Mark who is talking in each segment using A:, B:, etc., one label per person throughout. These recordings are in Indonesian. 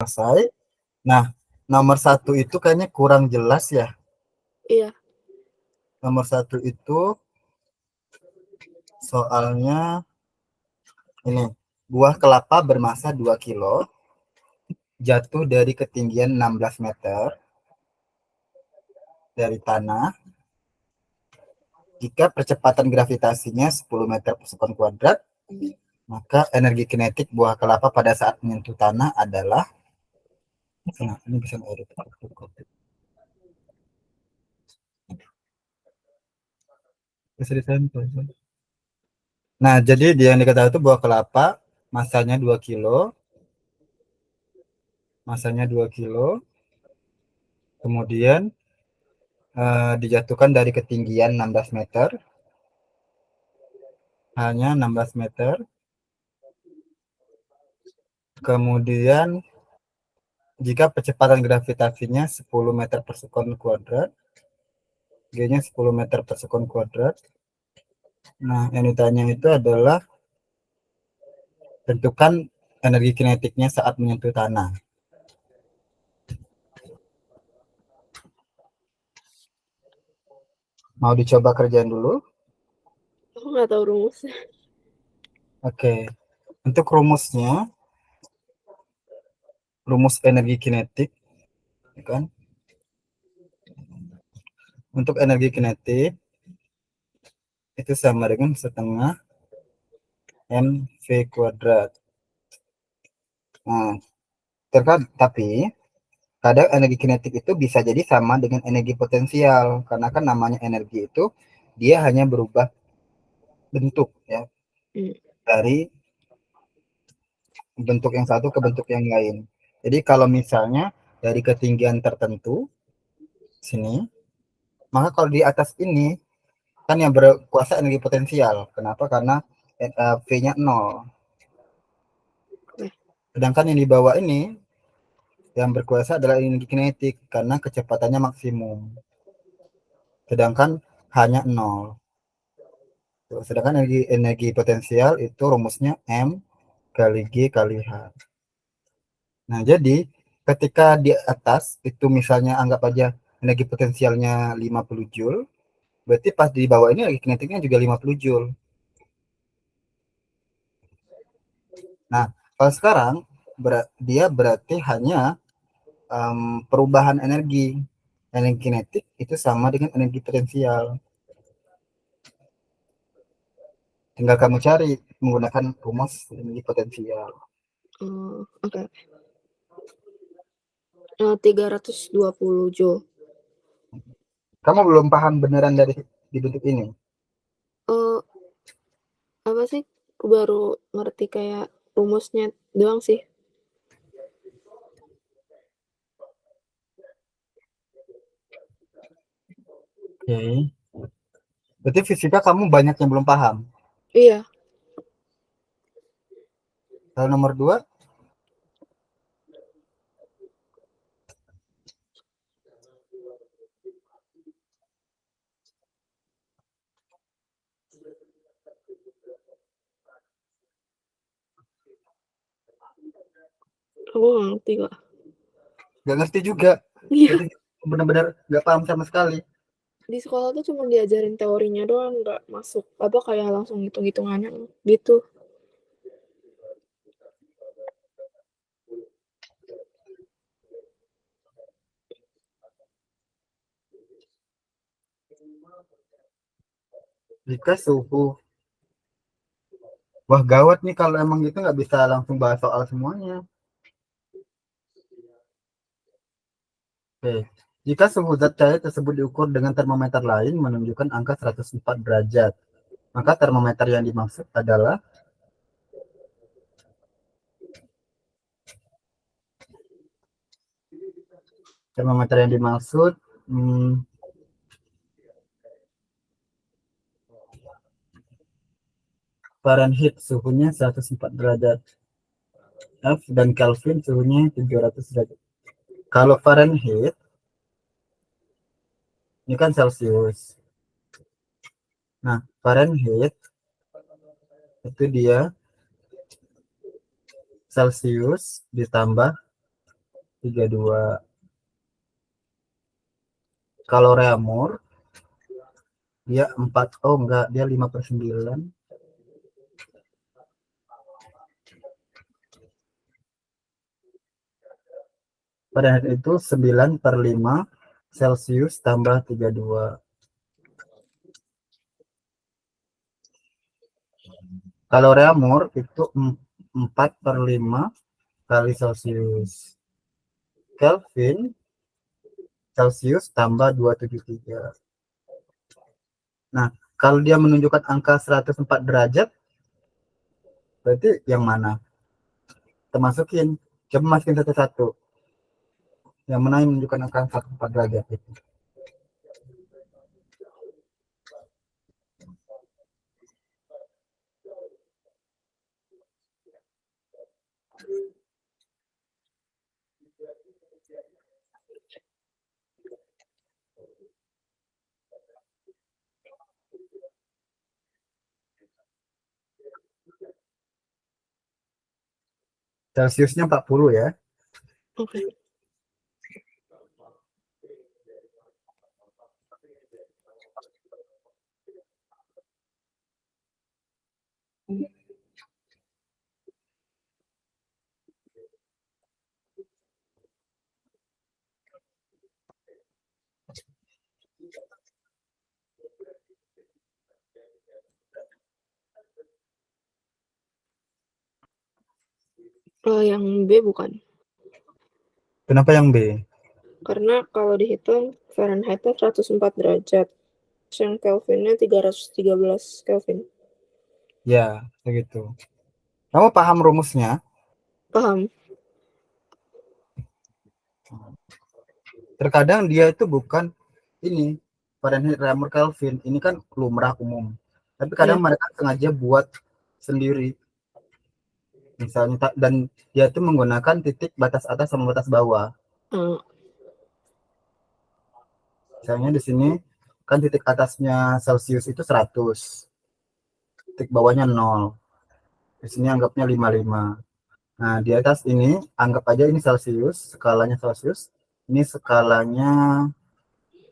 A: selesai. Nah, nomor 1 itu kayaknya kurang jelas ya.
B: Iya.
A: Nomor 1 itu soalnya ini, buah kelapa bermasa 2 kilo, jatuh dari ketinggian 16 meter dari tanah. Jika percepatan gravitasinya 10 meter per sekon kuadrat, maka energi kinetik buah kelapa pada saat menyentuh tanah adalah, nah, ini bisa urut. Bisa ditempel. Nah, jadi yang diketahui itu buah kelapa masanya 2 kilo, kemudian dijatuhkan dari ketinggian 16 meter, hanya 16 meter. Kemudian jika percepatan gravitasinya 10 meter per sekon kuadrat, G-nya 10 meter per sekon kuadrat. Nah, yang ditanya itu adalah tentukan energi kinetiknya saat menyentuh tanah. Mau dicoba kerjaan dulu?
B: Aku nggak tahu rumusnya.
A: Oke. Untuk rumus energi kinetik, kan? Untuk energi kinetik itu sama dengan setengah mv kuadrat. Nah, tapi kadang energi kinetik itu bisa jadi sama dengan energi potensial, karena kan namanya energi itu dia hanya berubah bentuk ya, dari bentuk yang satu ke bentuk yang lain. Jadi kalau misalnya dari ketinggian tertentu sini, maka kalau di atas ini kan yang berkuasa energi potensial. Kenapa? Karena V-nya 0. Sedangkan yang di bawah ini yang berkuasa adalah energi kinetik karena kecepatannya maksimum. Sedangkan hanya 0. Sedangkan energi potensial itu rumusnya M kali G kali H. Nah, jadi ketika di atas itu misalnya anggap aja energi potensialnya 50 Joule, berarti pas di bawah ini energi kinetiknya juga 50 Joule. Nah, kalau sekarang dia berarti hanya perubahan energi. Energi kinetik itu sama dengan energi potensial. Tinggal kamu cari menggunakan rumus energi potensial.
B: Oke. 320 Joule.
A: Kamu belum paham beneran dari dibentuk ini?
B: Apa sih? Aku baru ngerti kayak rumusnya doang sih.
A: Oke. Berarti fisika kamu banyak yang belum paham.
B: Iya.
A: Kalau nomor 2,
B: Aku nggak ngerti kok.
A: nggak ngerti juga.
B: Iya.
A: Berarti benar-benar nggak paham sama sekali.
B: Di sekolah tuh cuma diajarin teorinya doang, nggak masuk apa kayak langsung hitung-hitungannya gitu.
A: Jika suhu, wah gawat nih kalau emang gitu nggak bisa langsung bahas soal semuanya. Oke. Jika suhu zat cair tersebut diukur dengan termometer lain menunjukkan angka 104 derajat, maka termometer yang dimaksud adalah termometer yang dimaksud Fahrenheit suhunya 104 derajat, F dan Kelvin suhunya 700 derajat. Kalau Fahrenheit ini kan Celcius. Nah, Fahrenheit itu dia Celcius ditambah 32. Kalau Reamur dia 4, oh enggak, dia 5/9. Fahrenheit itu 9/5 Celsius tambah 32. Kalau Reamur itu 4/5 kali Celsius. Kelvin Celsius tambah 273. Nah, kalau dia menunjukkan angka 104 derajat, berarti yang mana? Kita masukin. Coba masukin satu-satu. Yang mana yang menunjukkan angka 104 derajat itu. Celsiusnya 40 ya.
B: Oke. Yang B bukan.
A: Kenapa yang B?
B: Karena kalau dihitung Fahrenheit-nya 104 derajat. Yang Kelvinnya 313 Kelvin.
A: Ya, begitu. Kamu paham rumusnya?
B: Paham?
A: Terkadang dia itu bukan ini Fahrenheit, Reaumur, Kelvin. Ini kan lumrah umum. Tapi kadang
B: Iya.
A: mereka sengaja buat sendiri. Misalnya dan dia itu menggunakan titik batas atas sama batas bawah.
B: Uh,
A: Misalnya di sini kan titik atasnya Celsius itu 100, titik bawahnya 0. Di sini anggapnya 55. Nah, di atas ini anggap aja ini Celsius, skalanya Celsius. Ini skalanya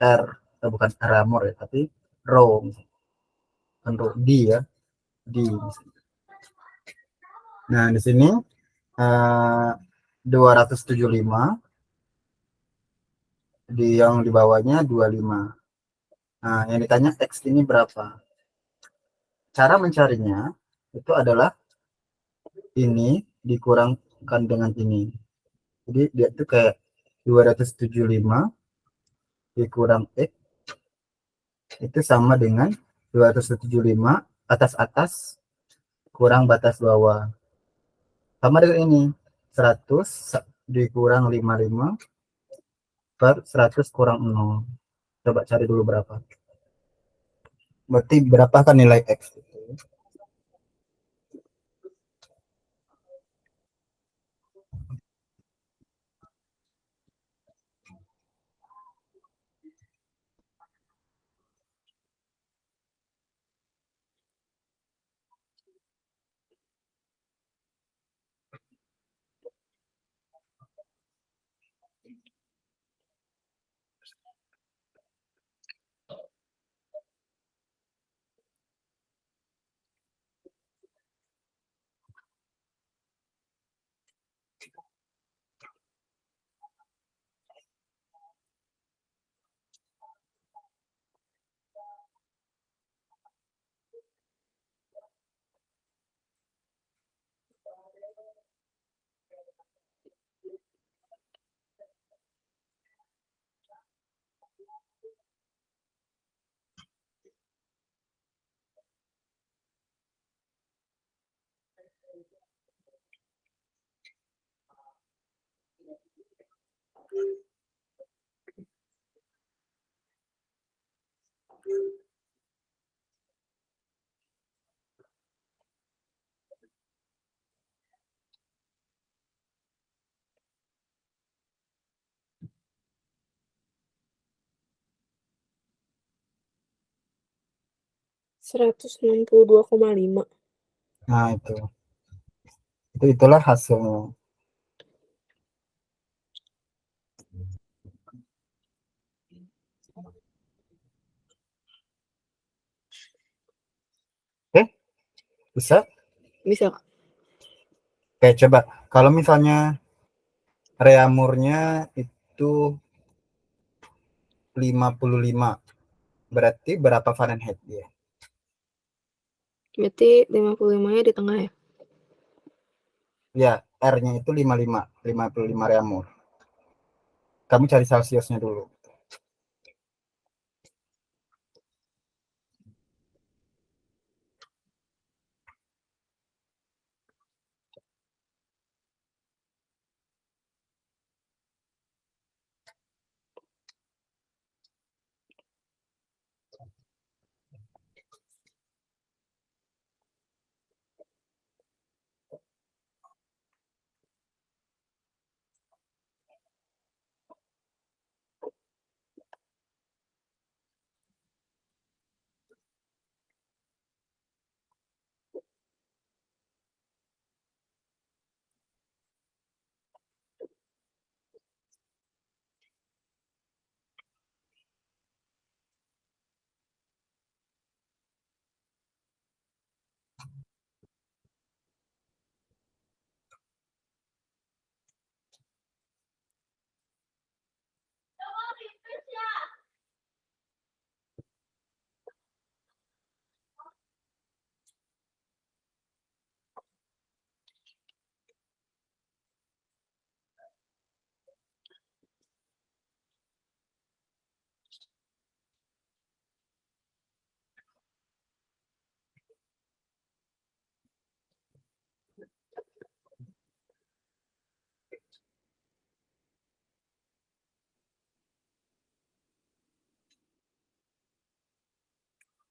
A: R, bukan Reaumur ya, tapi Rho, kan Rho, D ya, D. Nah, di sini 275, di yang di bawahnya 25. Nah, yang ditanya X ini berapa? Cara mencarinya itu adalah ini dikurangkan dengan ini. Jadi dia itu kayak 275 dikurang X itu sama dengan 275 atas-atas kurang batas bawah. Sama dengan ini, 100 dikurang 55 per 100 kurang 0. Coba cari dulu berapa. Berarti berapa kan nilai X?
B: 162,5.
A: Nah, itulah hasilnya. Bisa?
B: Bisa, Kak.
A: Oke, coba. Kalau misalnya reamurnya itu 55, berarti berapa Fahrenheit dia?
B: Berarti 55-nya di tengah ya?
A: Ya, R-nya itu 55 reamur. Kamu cari Celsiusnya dulu.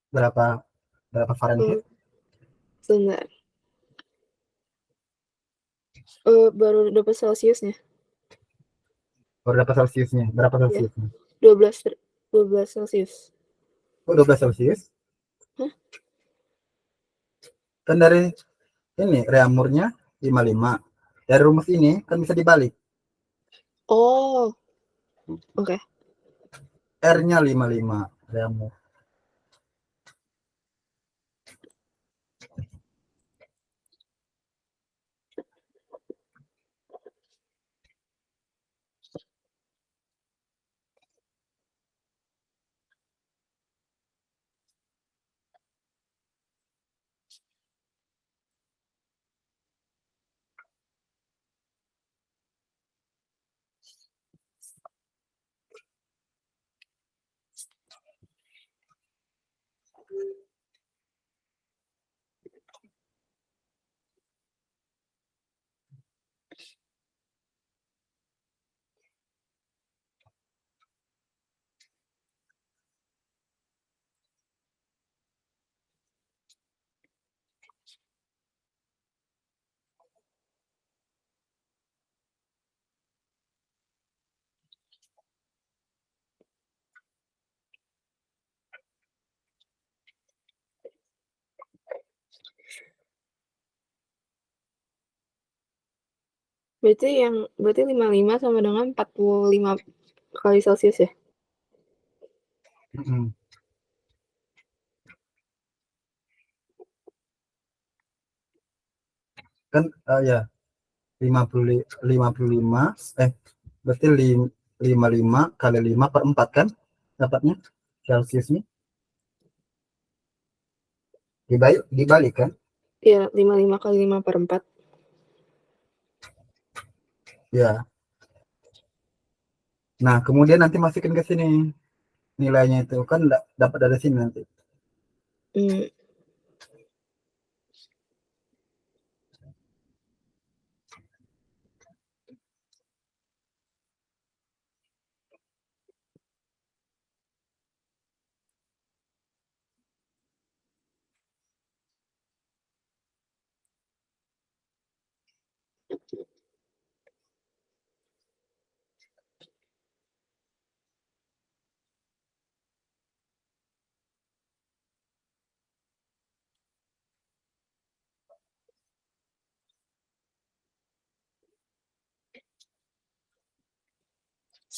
A: Berapa berapa Fahrenheit?
B: Sebentar. Baru dapat Celsiusnya.
A: Berapa Celsiusnya? Berapa
B: Ya,
A: Celsiusnya?
B: 12 Celsius.
A: Oh, 12 Celsius.
B: Hah?
A: Kan dari ini reamurnya 55. Dari rumus ini kan bisa dibalik.
B: Oh, oke.
A: R-nya 55 reamur.
B: Berarti 55 sama dengan 45 kali Celsius ya?
A: Mm-mm. Kan ya 55 berarti 55 kali 5/4 kan dapatnya Celsiusnya dibalik kan.
B: Iya, 55 kali 5/4.
A: Ya, nah kemudian nanti masukin ke sini nilainya itu kan dapat dari sini nanti.
B: Hmm,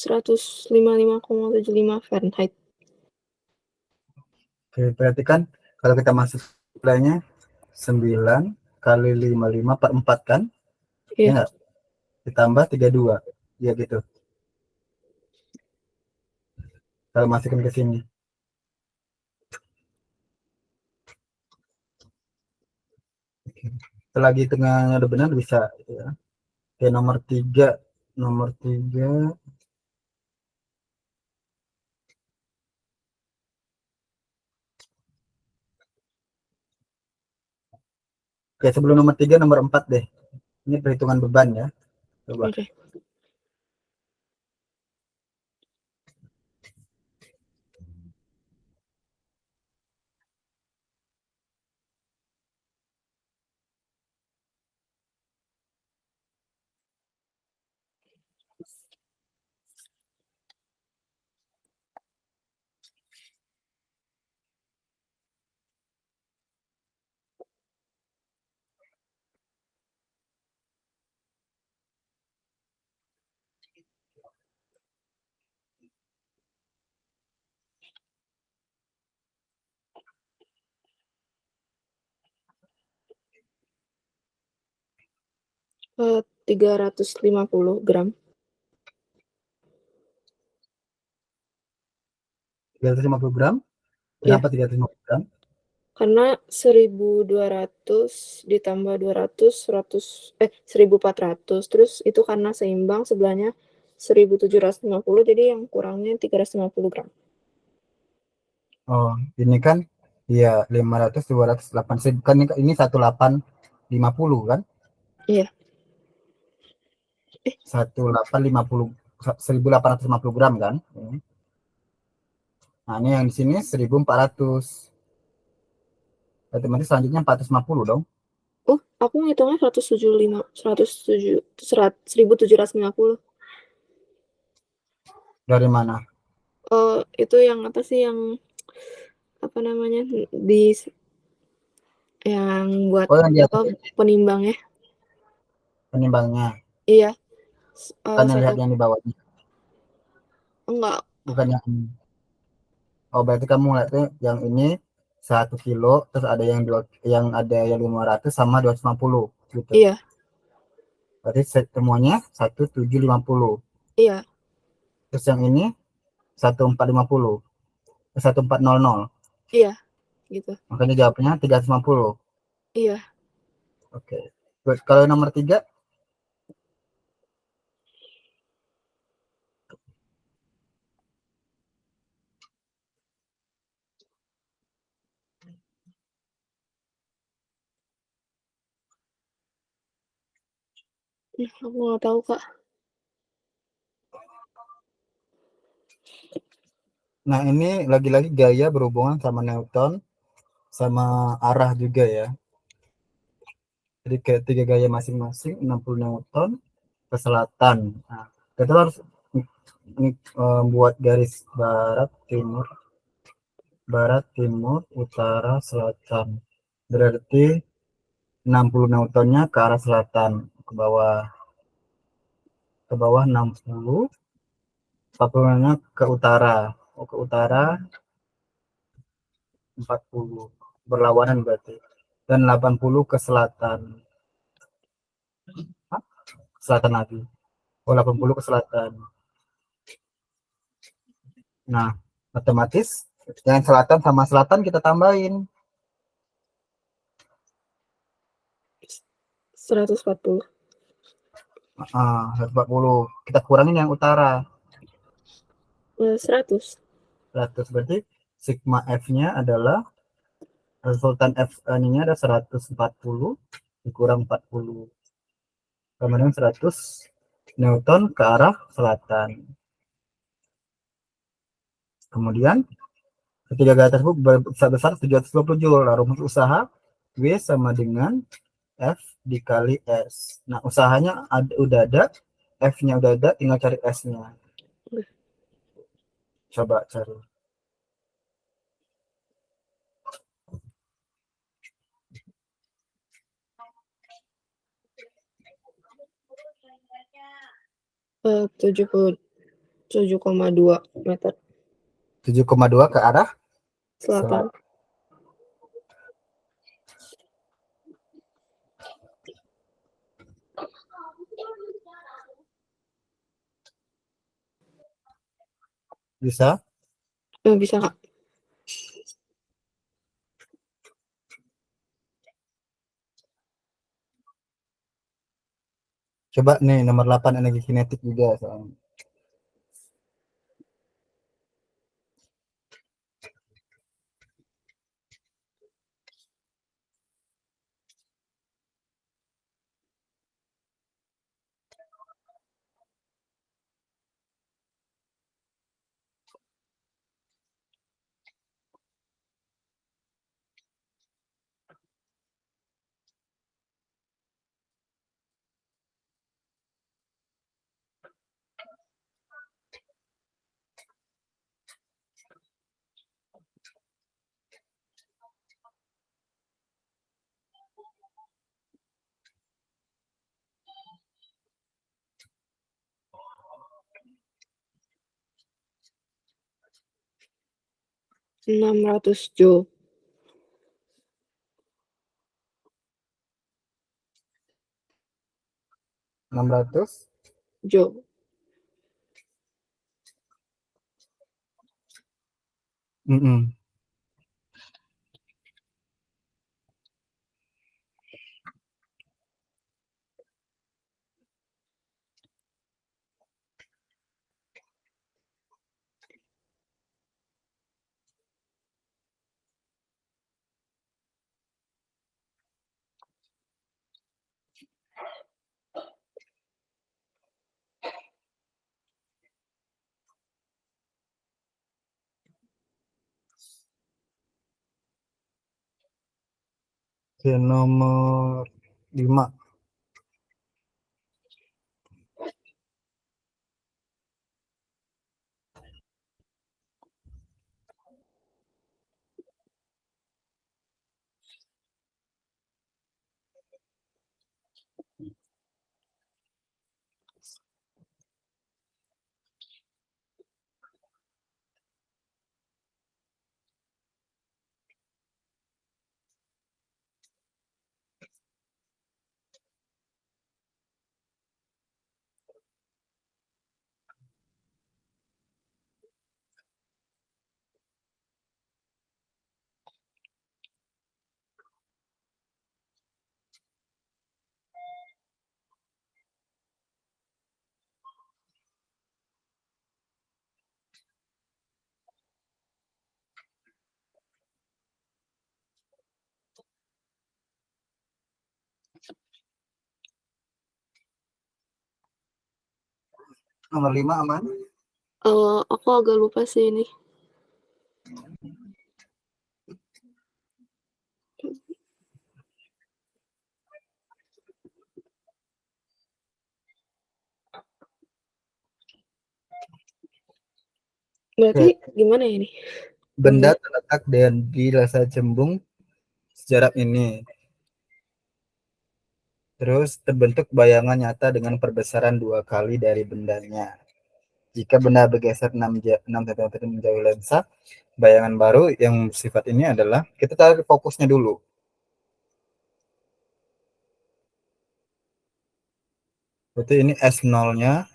B: 155,75 Fahrenheit.
A: Oke, berarti kan kalau kita masuk nilainya 9 kali 55 per 4 kan?
B: Iya.
A: Ya, ditambah 32. Ya gitu. Kalau masukin ke sini. Setelah hitungannya udah benar bisa ya. Oke, nomor 3. Nomor 3. Oke, sebelum nomor 3, nomor 4 deh. Ini perhitungan beban ya. Coba.
B: Oke. Eh, 350 gram.
A: 350 gram.
B: Iya.
A: Kenapa 350 gram?
B: Karena 1.200 ditambah 200, 1.400. Terus itu karena seimbang sebelahnya 1.750, jadi yang kurangnya 350 gram.
A: Oh, ini kan ya 500, 280. Kan ini 1850 kan?
B: Iya.
A: 1850, 1850 gram kan? Ini. Nah, ini yang di sini 1400. Otomatis selanjutnya 450 dong.
B: Oh, aku ngitungnya 1.750.
A: Dari mana?
B: Itu yang apa sih, yang apa namanya, di yang buat
A: Oh, yang di
B: apa,
A: atas ini
B: penimbangnya.
A: penimbangnya.
B: Iya.
A: Bukannya
B: Satu,
A: lihat yang di bawahnya.
B: enggak.
A: Bukan yang ini. Oh, berarti kamu lihatnya yang ini 1 kilo, terus ada yang yang ada yang 500 sama 250 gitu.
B: Iya.
A: Berarti semuanya 1750.
B: Iya.
A: Terus yang ini 1450, 1400.
B: Iya, gitu.
A: Makanya jawabnya 350.
B: Iya.
A: Oke. Terus kalau nomor 3,
B: Aku nggak tahu, Kak.
A: nah ini lagi-lagi gaya berhubungan sama Newton, sama arah juga ya. Jadi ketiga gaya masing-masing 60 Newton ke selatan. Nah, kita harus buat garis barat, timur, utara, selatan. Berarti 60 Newtonnya ke arah selatan, ke bawah. Ke bawah 60, 40-nya ke utara. Oh, ke utara 40. Berlawanan berarti. Dan 80 ke selatan. Hah? Selatan lagi. Oh, 80 ke selatan. Nah, otomatis yang selatan sama selatan kita tambahin.
B: 140.
A: 140. Kita kurangin yang utara.
B: 100.
A: 100 berarti sigma F-nya adalah resultan F nya ada 140 dikurang 40. Kemudian 100 Newton ke arah selatan. Kemudian ketiga gaya tersebut besar 720 Joule. Nah, rumus usaha W sama dengan F dikali S. Nah, usahanya udah ada, F-nya udah ada, tinggal cari S-nya. Coba cari.
B: Eh, 77,2 meter
A: 7,2 ke arah
B: selatan.
A: selatan. Bisa?
B: Bisa, Kak.
A: Coba nih nomor 8 energi kinetik juga soalnya.
B: Enam ratus Joule.
A: 600.
B: Joule.
A: Mm-mm. Oke, nomor 5. Nomor 5 aman.
B: Aku agak lupa sih ini. Berarti
A: Oke,
B: gimana ya ini?
A: benda
B: Benda
A: terletak dan di rasa cembung sejarak ini. Terus terbentuk bayangan nyata dengan perbesaran 2 kali dari bendanya. Jika benda bergeser 6 cm menjauhi lensa, bayangan baru yang bersifat ini adalah, kita tarik fokusnya dulu. Berarti ini S0-nya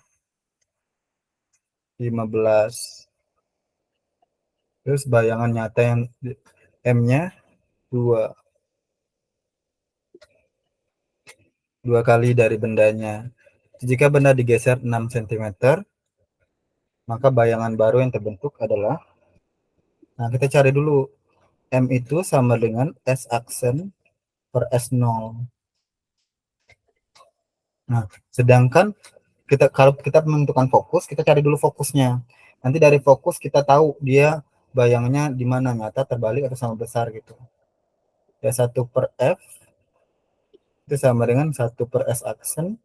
A: 15. Terus bayangan nyata yang M-nya 2. 2 kali dari bendanya. Jika benda digeser 6 cm, maka bayangan baru yang terbentuk adalah, nah kita cari dulu, M itu sama dengan S aksen per S0. Nah, sedangkan kalau kita menentukan fokus, kita cari dulu fokusnya. Nanti dari fokus kita tahu dia bayangannya di mana, nyata, terbalik, atau sama besar gitu. Ya 1 per F itu sama dengan 1 per S aksen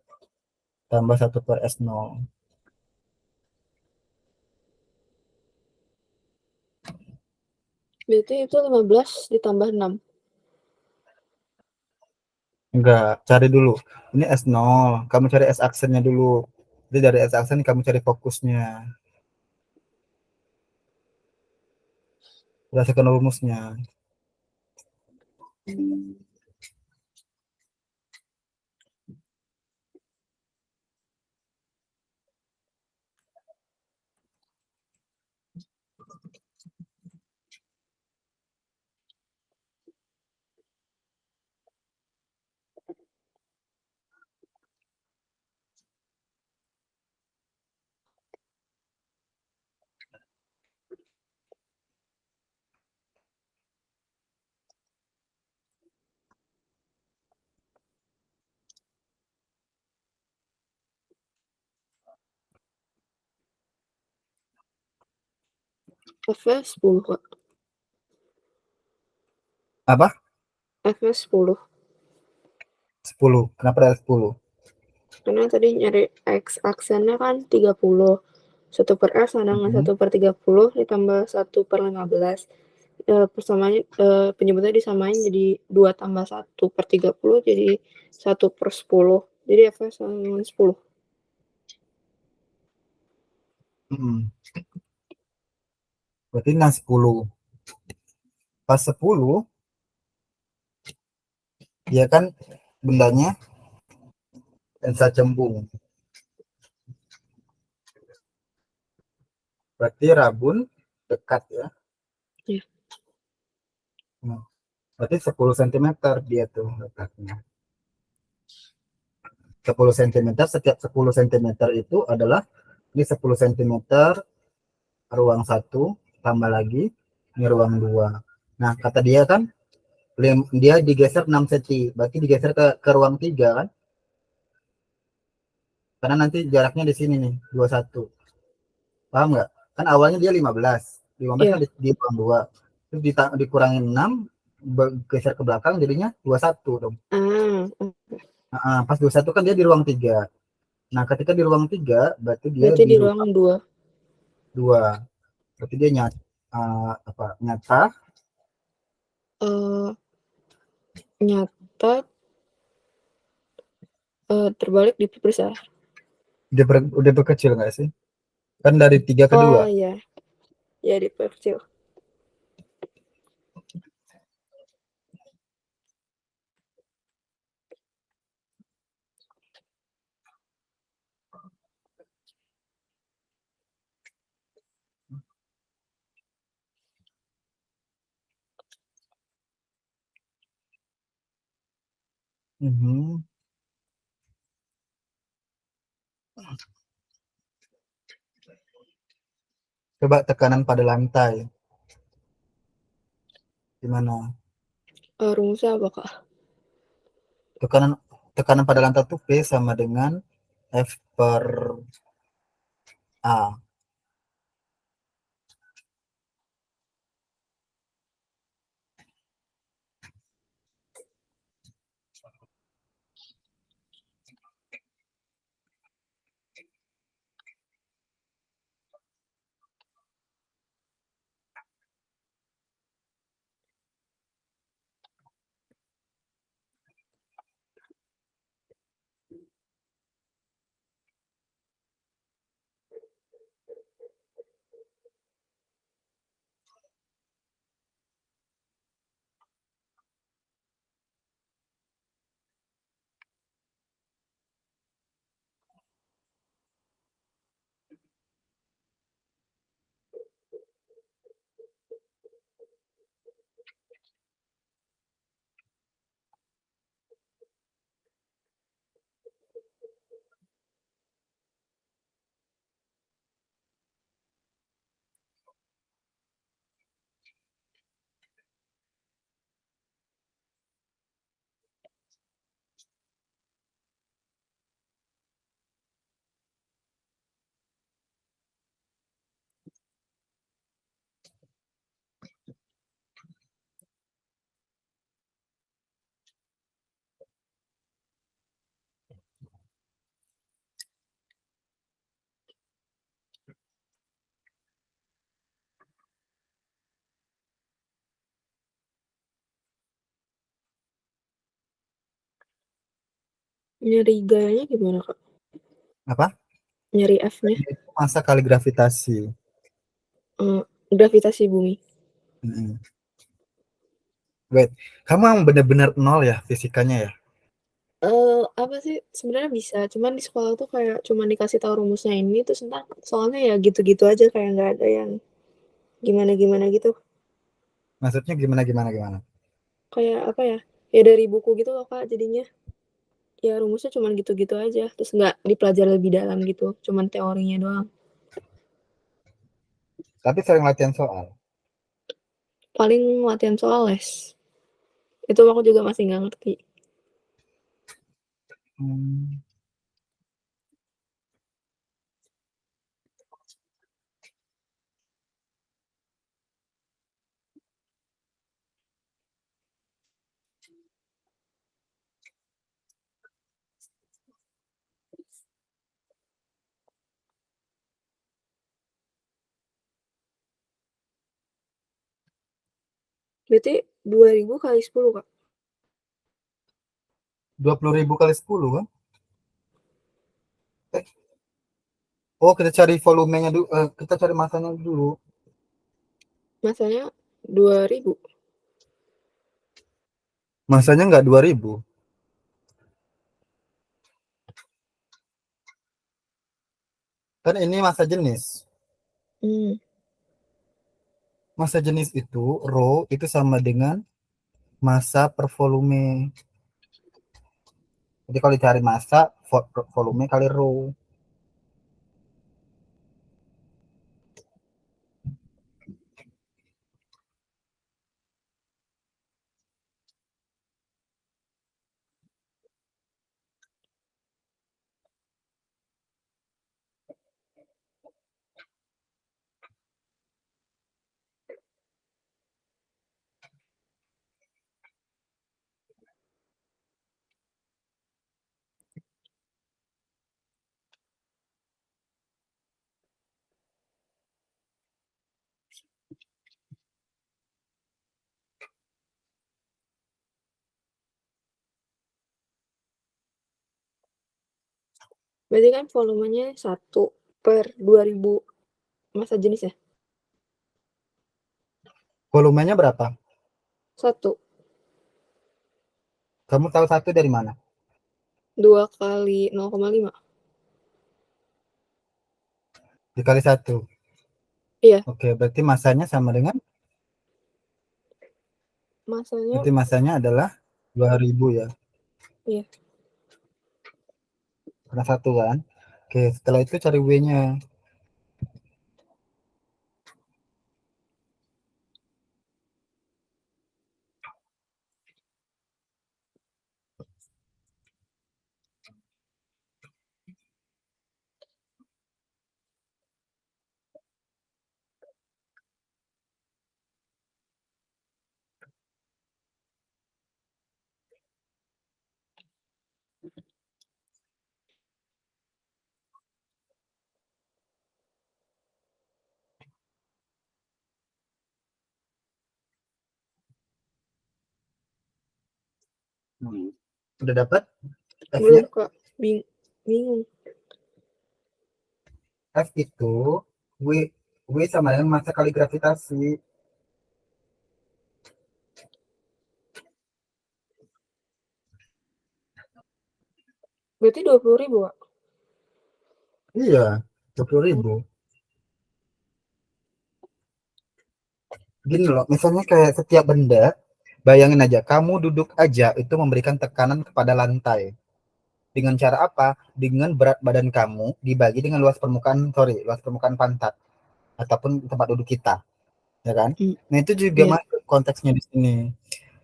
A: tambah 1 per S0.
B: berarti itu 15 ditambah 6.
A: Enggak, cari dulu. Ini S0, kamu cari S aksennya dulu. Jadi dari S aksen kamu cari fokusnya. Berdasarkan rumusnya.
B: F-nya 10, Kak.
A: Apa?
B: F-nya 10.
A: 10. Kenapa ada 10?
B: Karena tadi nyari X aksennya kan 30. 1/R sama dengan
A: Mhm.
B: 1/30 ditambah 1/15. Persamaannya, penyebutannya disamain jadi 2 tambah 1/30 jadi 1/10. Jadi F-nya sama dengan 10.
A: Mhm. Berarti nah 10. Pas 10, ya kan bendanya lensa cembung. Berarti rabun dekat ya.
B: Iya.
A: Nah, berarti 10 cm dia tuh letaknya. 10 cm, setiap 10 cm itu adalah ini 10 cm ruang 1 tambah lagi ini ruang 2. Nah, kata dia kan dia digeser 6 cm, berarti digeser ke ruang 3 kan? Karena nanti jaraknya di sini nih, 21. Paham nggak? Kan awalnya dia 15. 15 kan
B: Iya.
A: di ruang 2. Terus dikurangin 6, geser ke belakang jadinya 21 dong.
B: Ah,
A: Nah, pas 21 kan dia di ruang 3. Nah, ketika di ruang 3 berarti dia
B: berarti
A: di
B: di ruang
A: ruang
B: 2.
A: 2. Berarti dia nyata
B: Eee, nyata, terbalik diperbesar.
A: udah berkecil nggak sih? Kan dari 3 ke 2.
B: Oh, iya. Ya diperkecil.
A: Mhm. Coba tekanan pada lantai. Gimana?
B: Rumusnya apa, Kak?
A: Tekanan tekanan pada lantai itu P sama dengan F per A.
B: Nyari gayanya gimana, Kak?
A: Apa?
B: Nyari F-nya?
A: Itu masa kali gravitasi.
B: Gravitasi bumi.
A: Mm-mm. Wait, kamu yang bener-bener nol ya fisikanya ya?
B: Apa sih, sebenarnya bisa, cuman di sekolah tuh kayak cuman dikasih tahu rumusnya ini, terus entar soalnya ya gitu-gitu aja, kayak nggak ada yang gimana-gimana gitu.
A: Maksudnya gimana gimana gimana?
B: Kayak apa ya, ya dari buku gitu loh, Kak, jadinya. Ya rumusnya cuman gitu-gitu aja, terus nggak dipelajari lebih dalam gitu, cuman teorinya doang.
A: Tapi sering latihan soal.
B: Paling latihan soal les, itu aku juga masih nggak ngerti.
A: Hmm.
B: Berarti 2.000 kali 10, Kak?
A: 20.000 kali 10 kan? Eh, oh kita cari volumenya dulu, kita cari masanya dulu.
B: Masanya 2.000.
A: Masanya nggak 2000. Kan ini masa jenis.
B: Hmm.
A: Masa jenis itu, rho itu sama dengan massa per volume. Jadi kalau dicari massa, volume kali rho.
B: Berarti kan volumenya 1/2000 massa jenis ya?
A: Volumenya berapa?
B: 1.
A: Kamu tahu satu dari mana?
B: 2 kali 0,5.
A: Dikali satu.
B: Iya,
A: Oke, berarti masanya sama dengan,
B: masanya
A: berarti masanya adalah 2000 ya.
B: iya.
A: Karena satu kan. Oke, setelah itu cari W-nya. Udah dapat
B: Belum,
A: F-nya?
B: Kak. Bingung.
A: F itu W sama dengan massa kali gravitasi.
B: Berarti 20.000, Kak?
A: Iya, 20.000.
B: Oh,
A: Gini loh, misalnya kayak setiap benda, bayangin aja, kamu duduk aja itu memberikan tekanan kepada lantai. Dengan cara apa? Dengan berat badan kamu dibagi dengan luas permukaan pantat ataupun tempat duduk kita, ya kan?
B: hmm,
A: Nah itu juga
B: iya.
A: masuk konteksnya di sini.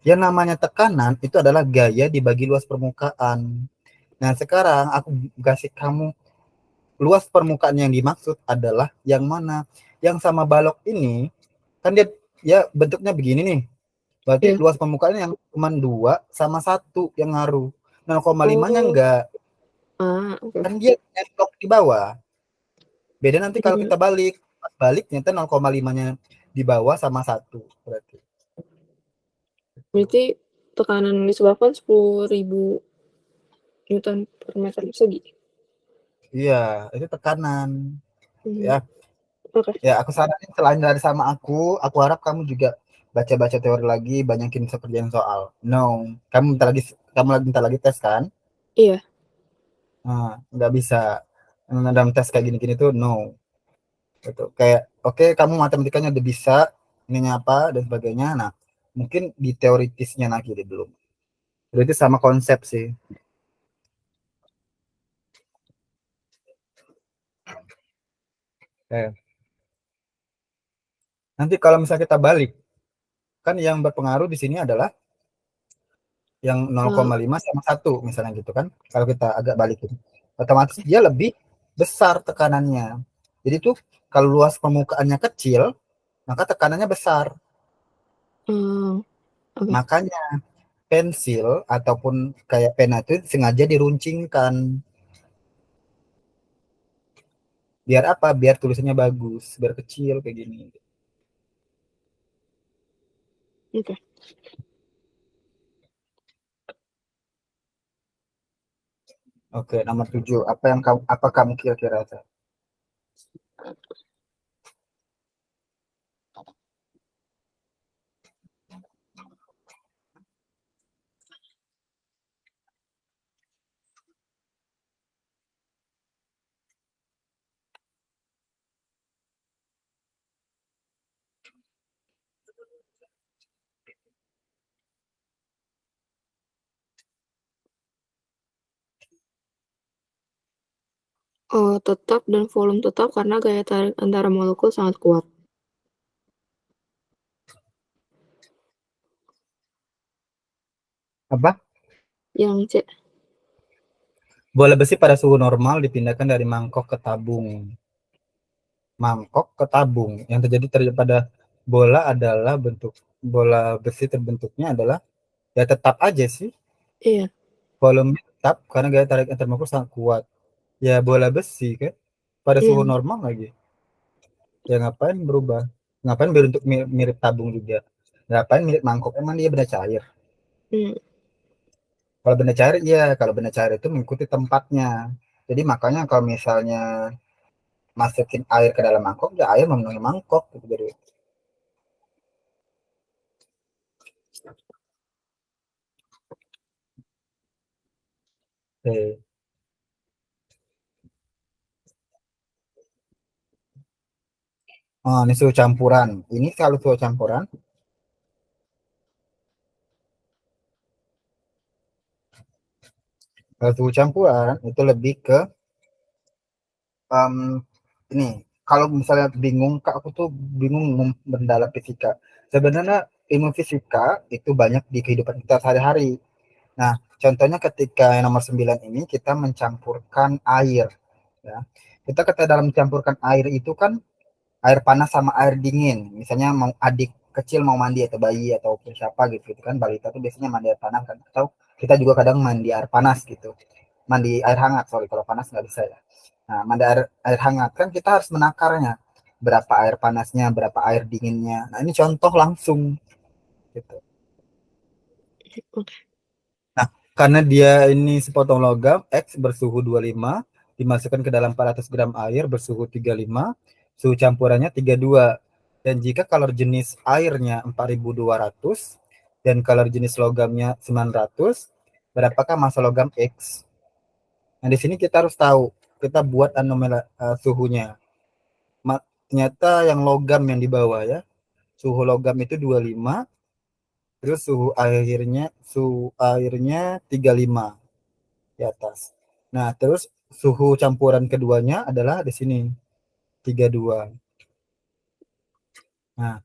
A: Yang namanya tekanan itu adalah gaya dibagi luas permukaan. Nah sekarang aku kasih kamu luas permukaan yang dimaksud adalah yang mana? Yang sama balok ini kan dia ya bentuknya begini nih. Berarti
B: Iya.
A: luas permukaannya yang cuma 2 sama 1 yang ngaruh. 0,5-nya
B: Oh,
A: enggak.
B: oke.
A: Kan dia nyetok di bawah. Beda nanti kalau
B: Hmm,
A: kita balik. Pas balik ternyata 0,5-nya di bawah sama 1 berarti.
B: berarti tekanan yang disebabkan 10.000 Newton per meter persegi.
A: Iya, itu tekanan.
B: Hmm,
A: Ya,
B: oke.
A: ya aku saranin selain dari sama aku harap kamu juga baca-baca teori lagi, banyakin kerjaan soal. No, kamu lagi tes kan?
B: Iya.
A: Nah, nggak bisa. Dalam tes kayak gini-gini tuh no. Gitu. Kayak oke kamu matematikanya udah bisa, ininya apa dan sebagainya. Nah, mungkin di teoritisnya lagi deh belum. Berarti sama konsep sih. Eh, nanti kalau misalnya kita balik, kan yang berpengaruh di sini adalah yang
B: Eee,
A: 0,5 sama 1 misalnya gitu kan. Kalau kita agak balikin, otomatis dia lebih besar tekanannya. Jadi tuh kalau luas permukaannya kecil, maka tekanannya besar.
B: eee, oke.
A: Makanya pensil ataupun kayak pena itu sengaja diruncingkan. Biar apa? Biar tulisannya bagus, biar kecil kayak gini.
B: Oke.
A: Oke, nomor 7. Apa kamu kira-kira?
B: Tetap dan volume tetap karena gaya tarik antara molekul sangat kuat.
A: Apa?
B: Yang C.
A: Bola besi pada suhu normal dipindahkan dari mangkok ke tabung. Mangkok ke tabung. Yang terjadi pada bola adalah bentuk bola besi terbentuknya adalah ya tetap aja sih.
B: Iya.
A: Volume tetap karena gaya tarik antar molekul sangat kuat. Ya bola besi kan pada suhu
B: Iya.
A: normal lagi. Ya ngapain berubah? Ngapain berbentuk mirip tabung juga? Ngapain mirip mangkok? Emang dia benda cair?
B: Hmm.
A: Kalau benda cair, iya. Kalau benda cair itu mengikuti tempatnya. Jadi makanya kalau misalnya masukin air ke dalam mangkok, ya air memenuhi mangkok. Gitu. Jadi, oke. Oh, ini suhu campuran. Ini kalau suhu campuran, kalau suhu campuran itu lebih ke em, ini. Kalau misalnya bingung, Kak, aku tuh bingung mendalam fisika. Sebenarnya ilmu fisika itu banyak di kehidupan kita sehari-hari. Nah, contohnya ketika yang nomor 9 ini kita mencampurkan air, ya. Kita ketika dalam mencampurkan air itu kan air panas sama air dingin. Misalnya mau adik kecil mau mandi atau bayi atau siapa gitu, gitu kan balita tuh biasanya mandi air panas kan atau kita juga kadang mandi air panas gitu. Mandi air hangat, sorry kalau panas nggak bisa ya. Nah, mandi air hangat kan kita harus menakarnya. Berapa air panasnya, berapa air dinginnya. Nah, ini contoh langsung gitu.
B: Oke.
A: Nah, karena dia ini sepotong logam, X bersuhu 25, dimasukkan ke dalam 400 gram air bersuhu 35, suhu campurannya 32. Dan jika kalor jenis airnya 4200 dan kalor jenis logamnya 900, berapakah massa logam X? Nah, di sini kita harus tahu, kita buat anomali suhunya. Ternyata yang logam yang di bawah ya, suhu logam itu 25, terus suhu airnya 35 di atas. Nah, terus suhu campuran keduanya adalah di sini 32. Nah,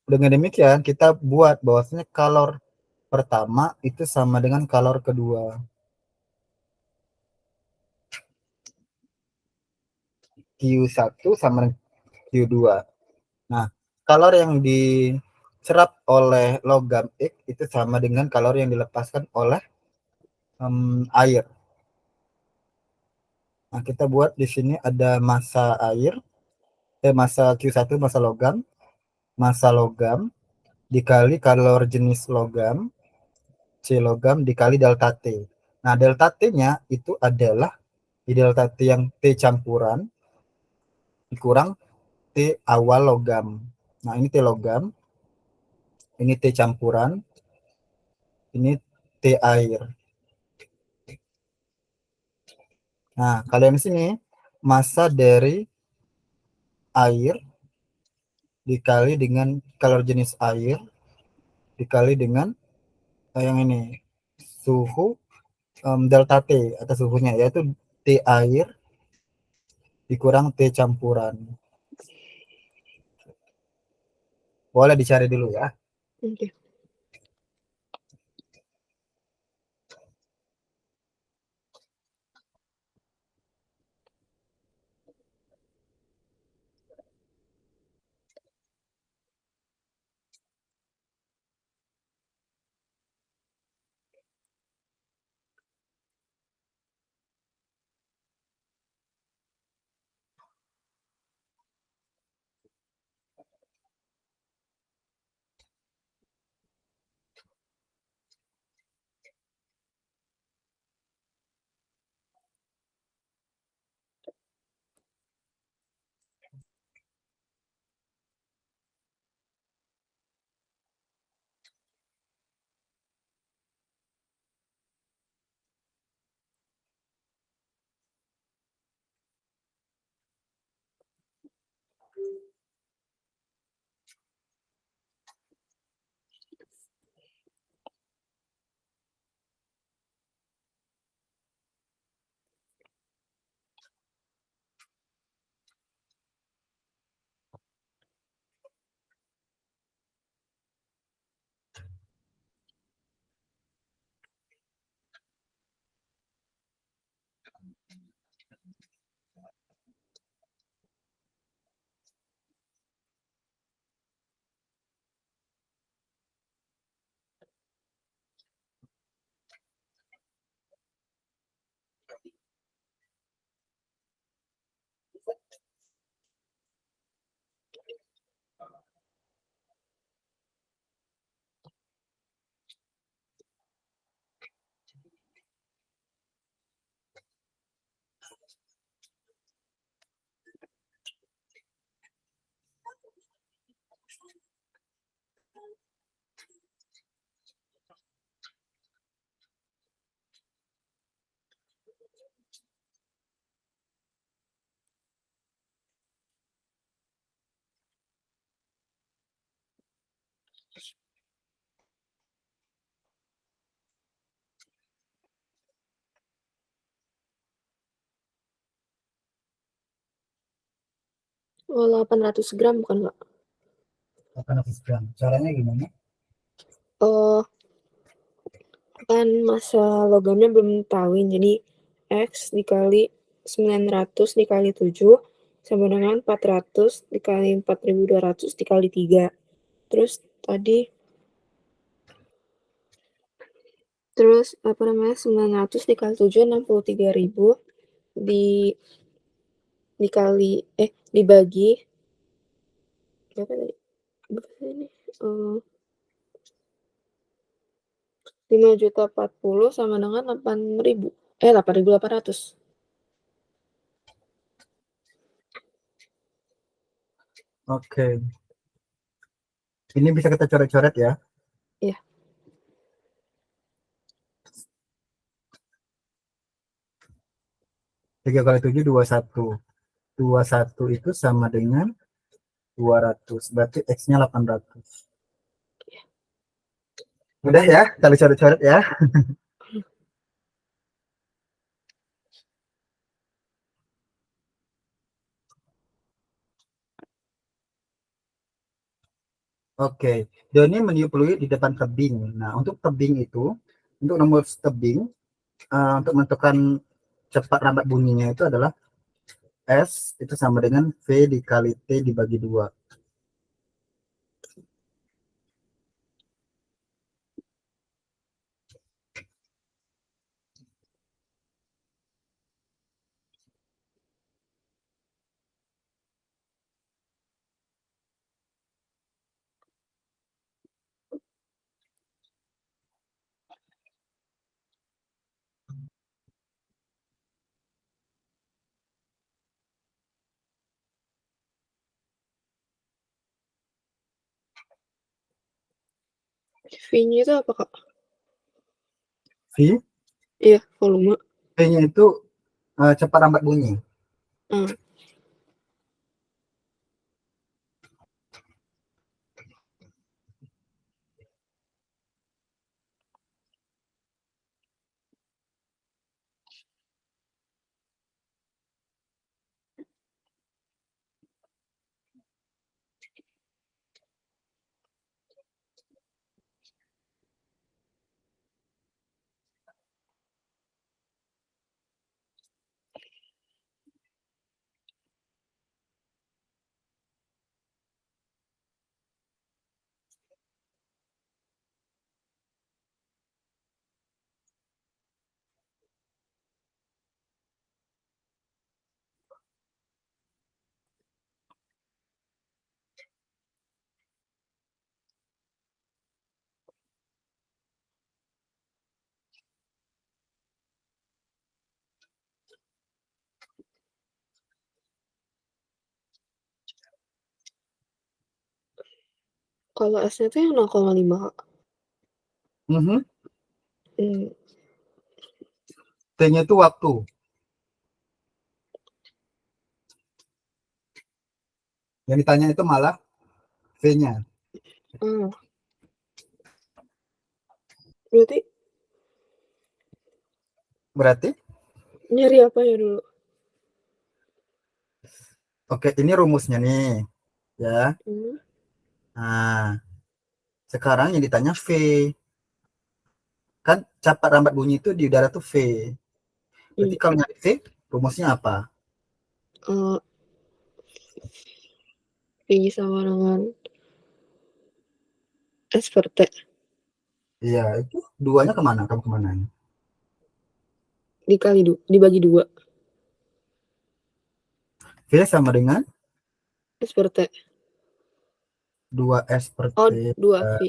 A: dengan demikian kita buat bahwasanya kalor pertama itu sama dengan kalor kedua. Q1 sama dengan Q2. Nah, kalor yang diserap oleh logam X itu sama dengan kalor yang dilepaskan oleh air. Nah, kita buat di sini ada massa air, massa Q1 massa logam dikali kalor jenis logam, C logam dikali delta T. Nah, delta T-nya itu adalah di delta T yang T campuran dikurang T awal logam. Nah, ini T logam, ini T campuran, ini T air. Nah, kalian di sini massa dari air dikali dengan kalor jenis air dikali dengan yang ini suhu delta T atau suhunya yaitu T air dikurang T campuran. Boleh dicari dulu ya.
B: Oke. Oh, 800 gram bukan, Kak?
A: 800 gram. Caranya gimana?
B: Oh, kan massa logamnya belum ketahuin, jadi X dikali 900 dikali 7 sama dengan 400 dikali 4.200 dikali 3. Terus tadi terus apa namanya 900 dikali 7 63.000 di dikali dibagi berapa tadi? Berapa ini? 5.040 sama dengan 8.800.
A: Oke. Ini bisa kita coret-coret ya.
B: Iya.
A: 3 kali 7 21. 21 itu sama dengan 200. Berarti X-nya 800. Udah ya, kita coret-coret ya. Oke, Doni meniup peluit di depan tebing. Nah, untuk tebing itu, untuk nomor tebing, untuk menentukan cepat lambat bunyinya itu adalah S itu sama dengan V dikali T dibagi 2.
B: V-nya itu apa, Kak?
A: V,
B: Iya, volume.
A: V-nya itu cepat lambat bunyi.
B: Hmm. Kalau S-nya tuh yang 0,5, Kak.
A: Mhm.
B: Hmm.
A: T-nya itu waktu. Yang ditanya itu malah V-nya.
B: Ah, berarti
A: Berarti,
B: nyari apa ya dulu?
A: oke, ini rumusnya nih, ya.
B: Hmm.
A: Nah, sekarang yang ditanya V. Kan cepat lambat bunyi itu di udara tuh V. Berarti
B: Hmm.
A: kalau nyari V, rumusnya apa?
B: Uh, V sama dengan S per T
A: Iya, itu duanya kemana? Kamu kemana?
B: dibagi 2.
A: V sama dengan
B: S per T.
A: 2S per
B: Oh,
A: T.
B: 2
A: Eh,
B: V.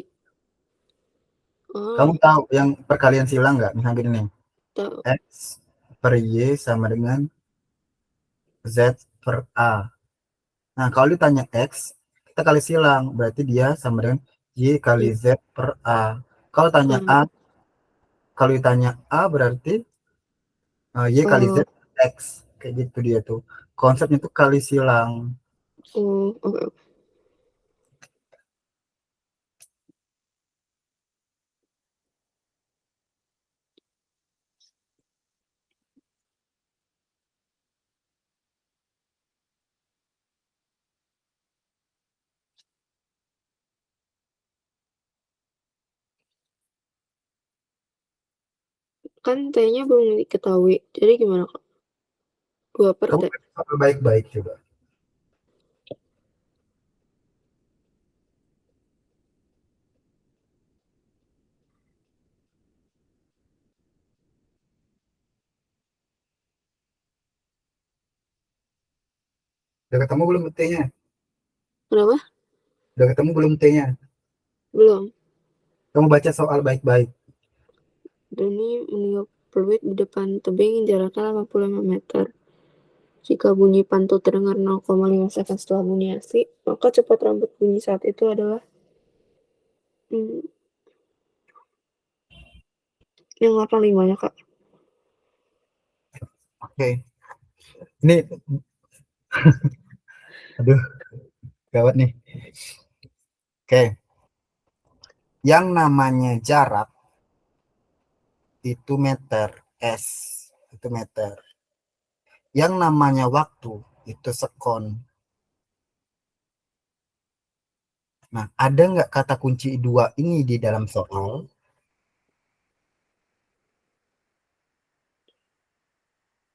A: Kamu
B: Oh,
A: tahu yang perkalian silang nggak? Misalnya gini nih,
B: tahu.
A: X per Y sama dengan Z per A. Nah, kalau ditanya X, kita kali silang. Berarti dia sama dengan Y kali
B: Hmm.
A: Z per A. Kalau tanya
B: Ah,
A: A, kalau ditanya A berarti Y kali Z
B: oh,
A: X. Kayak gitu dia tuh. Konsepnya tuh kali silang.
B: oh, oke. Kan T-nya belum diketahui, jadi gimana, Kak? 2/T.
A: Kamu baca baik-baik juga. Udah ketemu belum T-nya?
B: Kenapa?
A: Udah ketemu belum T-nya?
B: Belum.
A: Kamu baca soal baik-baik.
B: Doni meninggal peluit di depan tebing jaraknya 85 meter. Jika bunyi pantun terdengar 0,5 second setelah bunyi asli, maka cepat rambut bunyi saat itu adalah hmm, yang 85-nya, Kak.
A: Oke. Ini, aduh, gawat nih. Oke. Yang namanya jarak itu meter, S itu meter. Yang namanya waktu itu sekon. Nah, ada nggak kata kunci dua ini di dalam soal?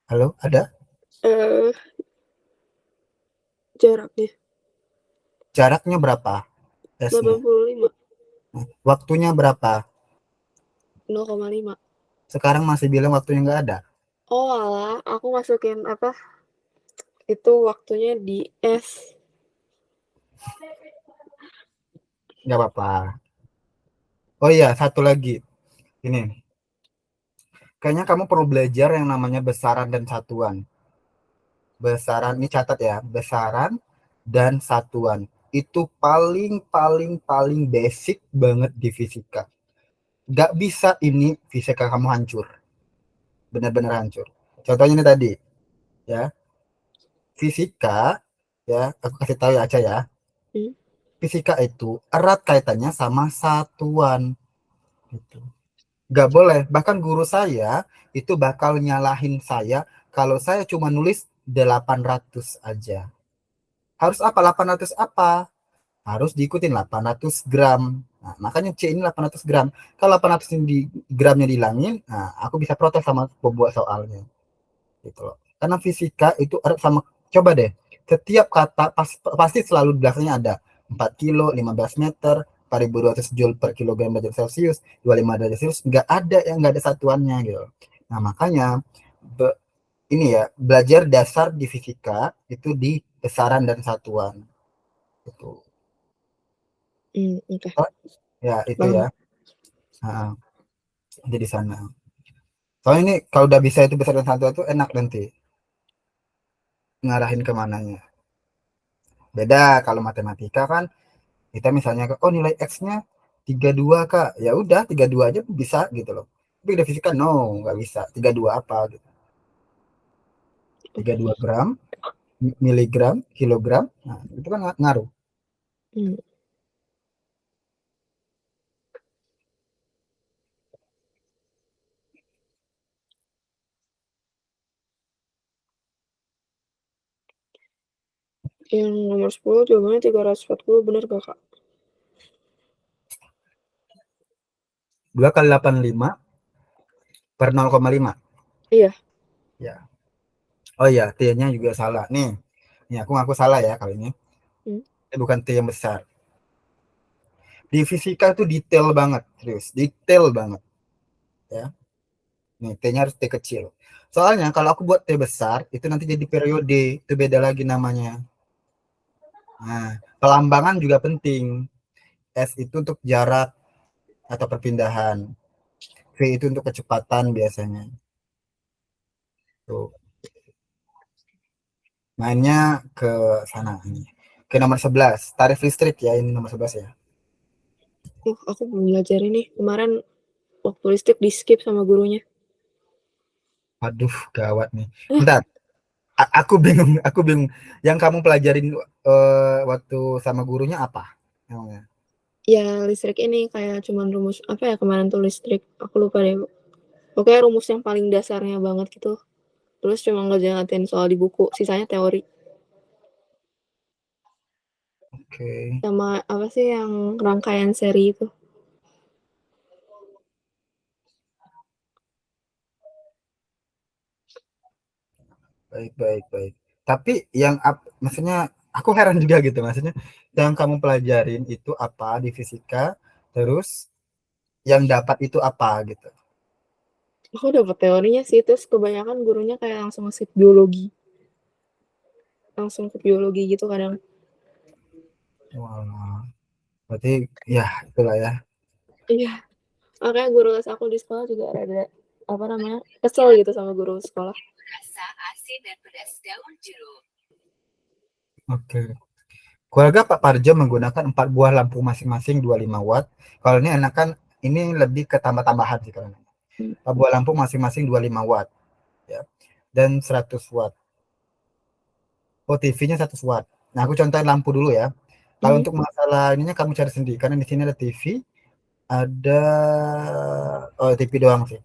A: Halo, ada?
B: Eh, jaraknya
A: Jaraknya berapa? S-nya.
B: 85,
A: Nah, waktunya berapa?
B: 0,5.
A: Sekarang masih bilang waktunya nggak ada.
B: Oh alah, aku masukin apa? Itu waktunya di S.
A: Nggak apa-apa. Oh iya, satu lagi. Ini, kayaknya kamu perlu belajar yang namanya besaran dan satuan. Besaran, ini catat ya, besaran dan satuan. Itu paling basic banget di fisika. Nggak bisa ini fisika kamu hancur. Benar-benar hancur. Contohnya ini tadi, ya. Fisika, ya, aku kasih tahu ya Aca ya.
B: Hmm,
A: Fisika itu erat kaitannya sama satuan. Gitu. Nggak boleh. Bahkan guru saya itu bakal nyalahin saya kalau saya cuma nulis 800 aja. Harus apa? 800 apa? Harus diikutin 800 gram. Nah, makanya C ini 800 gram. Kalau 800 ini di gramnya dihilangin, nah, aku bisa protes sama pembuat soalnya. Gitu loh. Karena fisika itu sama, coba deh, setiap kata pasti selalu di belakangnya ada 4 kilo, 15 meter, 4.200 joule per kilogram derajat Celcius, 25 derajat Celcius, nggak ada yang nggak ada satuannya gitu. Nah makanya ini ya, belajar dasar di fisika itu di besaran dan satuan itu.
B: oke,
A: Oh, ya itu ya.
B: paham.
A: Nah, jadi sana. Soalnya ini kalau udah bisa itu besar dan satuan itu enak nanti ngarahin kemananya. Beda kalau matematika kan, kita misalnya oh nilai X-nya 32 Kak. Ya udah 32 aja bisa gitu loh. Tapi udah fisika no, nggak bisa. 32 apa gitu. 32 gram, miligram, kilogram. Nah, itu kan ngaruh.
B: Hmm, yang nomor 10 jawabannya 340, bener gak, Kak?
A: 2 kali 85 per 0,5.
B: Iya.
A: Ya. Oh iya, T-nya juga salah. Nih aku ngaku salah ya kali ini.
B: Hmm,
A: Ini bukan T yang besar. Di fisika itu detail banget, serius. Detail banget. Ya. Nih, T-nya harus T kecil. Soalnya kalau aku buat T besar, itu nanti jadi periode. Itu beda lagi namanya. Nah, pelambangan juga penting. S itu untuk jarak atau perpindahan. V itu untuk kecepatan biasanya. Tuh. Mainnya ke sana ini. Ke nomor 11. Tarif listrik ya, ini nomor 11 ya.
B: aku belum belajar ini. Kemarin waktu listrik di skip sama gurunya.
A: Waduh, gawat nih. Bentar, aku bingung, aku bingung. Yang kamu pelajarin waktu sama gurunya apa? Emangnya?
B: Ya listrik ini kayak cuman rumus apa ya kemarin tuh listrik. Aku lupa deh. Pokoknya rumus yang paling dasarnya banget gitu. Terus cuma ngerjain soal di buku, sisanya teori.
A: Oke.
B: Sama apa sih yang rangkaian seri itu.
A: Baik, baik, baik. Tapi maksudnya aku heran juga gitu, maksudnya yang kamu pelajarin itu apa di fisika, terus yang dapat itu apa gitu.
B: Aku dapet teorinya sih, terus kebanyakan gurunya kayak langsung ngasih biologi. Langsung ke biologi gitu kadang.
A: Wah, berarti ya itulah ya.
B: Iya, makanya guru les aku di sekolah juga rada, apa namanya, kesel gitu sama guru sekolah.
C: Rasa asin dan pedas daun jeruk.
A: Oke. Keluarga Pak Parjo menggunakan 4 buah lampu masing-masing 25 watt. Kalau ini enakan ini lebih ke tambah-tambahan sih kalau ini.
B: Hmm.
A: 4 buah lampu masing-masing 25 watt ya. Dan 100 watt. Oh, TV-nya 100 watt. Nah, aku contohin lampu dulu ya. Kalau
B: Hmm.
A: untuk masalah ininya kamu cari sendiri karena di sini ada TV, ada TV doang sih.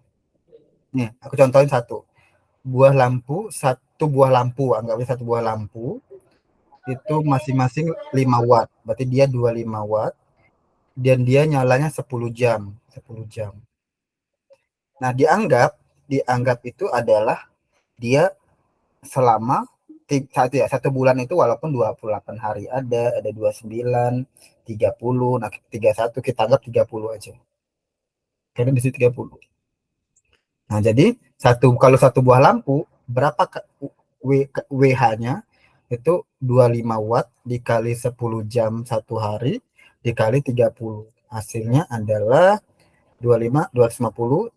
A: Nih, aku contohin satu buah lampu, anggapnya satu buah lampu itu masing-masing 5 watt. Berarti dia 25 watt dan dia nyalanya 10 jam, 10 jam. Nah, dianggap itu adalah dia selama satu bulan itu walaupun 28 hari ada 29, 30, nah 31 kita anggap 30 aja. Karena di situ 30. Nah, jadi kalau satu buah lampu berapa WH-nya itu 25 watt dikali 10 jam satu hari dikali 30. Hasilnya adalah 25, 250,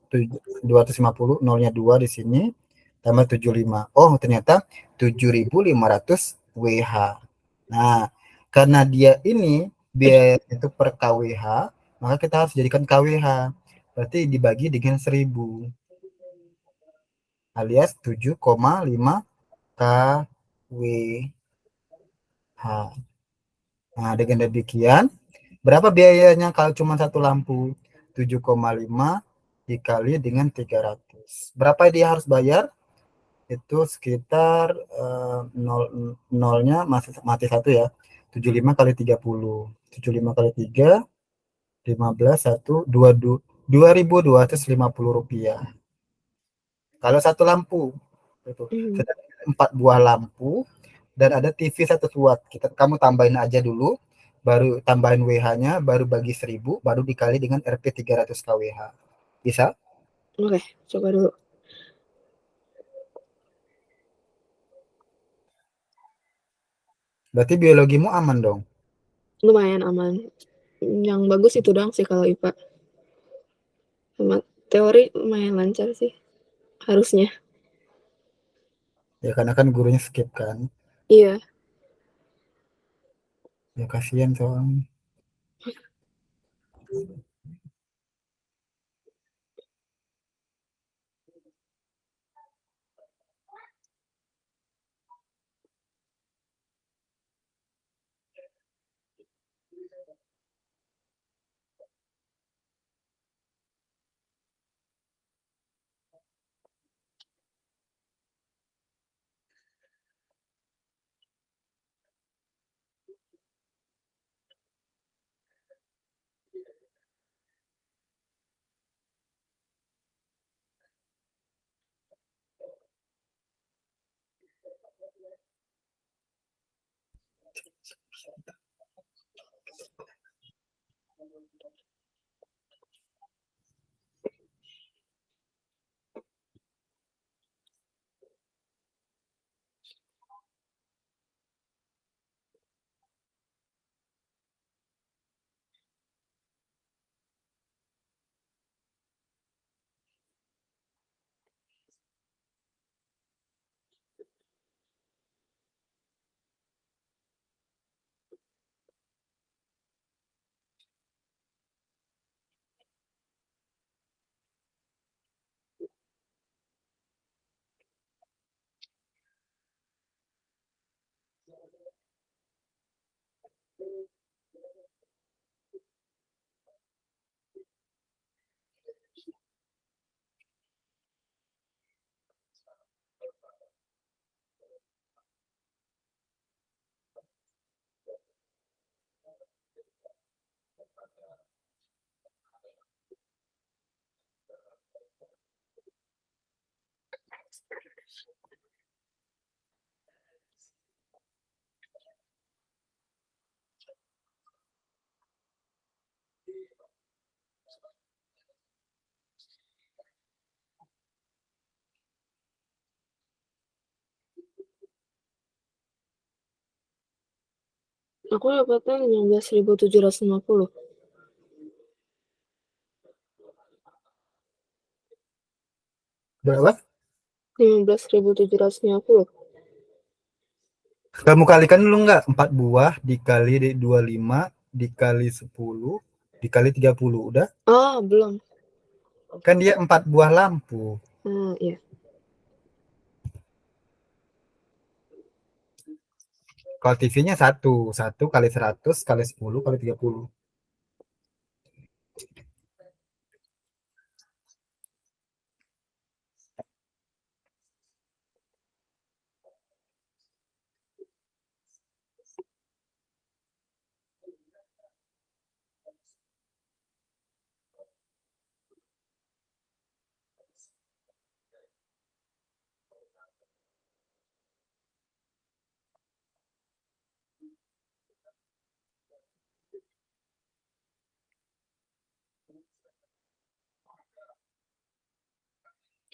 A: 250, nolnya 2 di sini, tambah 75. Oh, ternyata 7.500 WH. Nah, karena dia ini biaya itu per kWh, maka kita harus jadikan kWh. Berarti dibagi dengan 1000 alias 7,5 kWh. Nah, dengan demikian, berapa biayanya kalau cuma satu lampu? 7,5 dikali dengan 300. Berapa dia harus bayar? Itu sekitar nolnya masih mati satu ya. 75 kali 30. 75 kali 3, 15, 1, 2, 2.250 rupiah. Kalau satu lampu. Itu.
B: Hmm.
A: Sedangkan 4 buah lampu dan ada TV 1 watt. Kamu tambahin aja dulu, baru tambahin WH-nya, baru bagi 1000, baru dikali dengan RP 300 kWh. Bisa?
B: Oke, coba dulu.
A: Berarti biologimu aman dong.
B: Lumayan aman. Yang bagus itu doang sih kalau IPA. Sama teori lumayan lancar sih, harusnya.
A: Ya karena kan gurunya skip kan.
B: Iya.
A: Ya kasihan soalnya.
B: Aku dapatnya 15.750.
A: Berapa?
B: 15.750.
A: Kamu kalikan dulu nggak? 4 buah dikali 25 dikali 10 dikali 30. Udah?
B: Oh, belum.
A: Kan dia 4 buah lampu.
B: Iya.
A: Kalau TV-nya satu. 1 kali 100 kali 10 kali 30.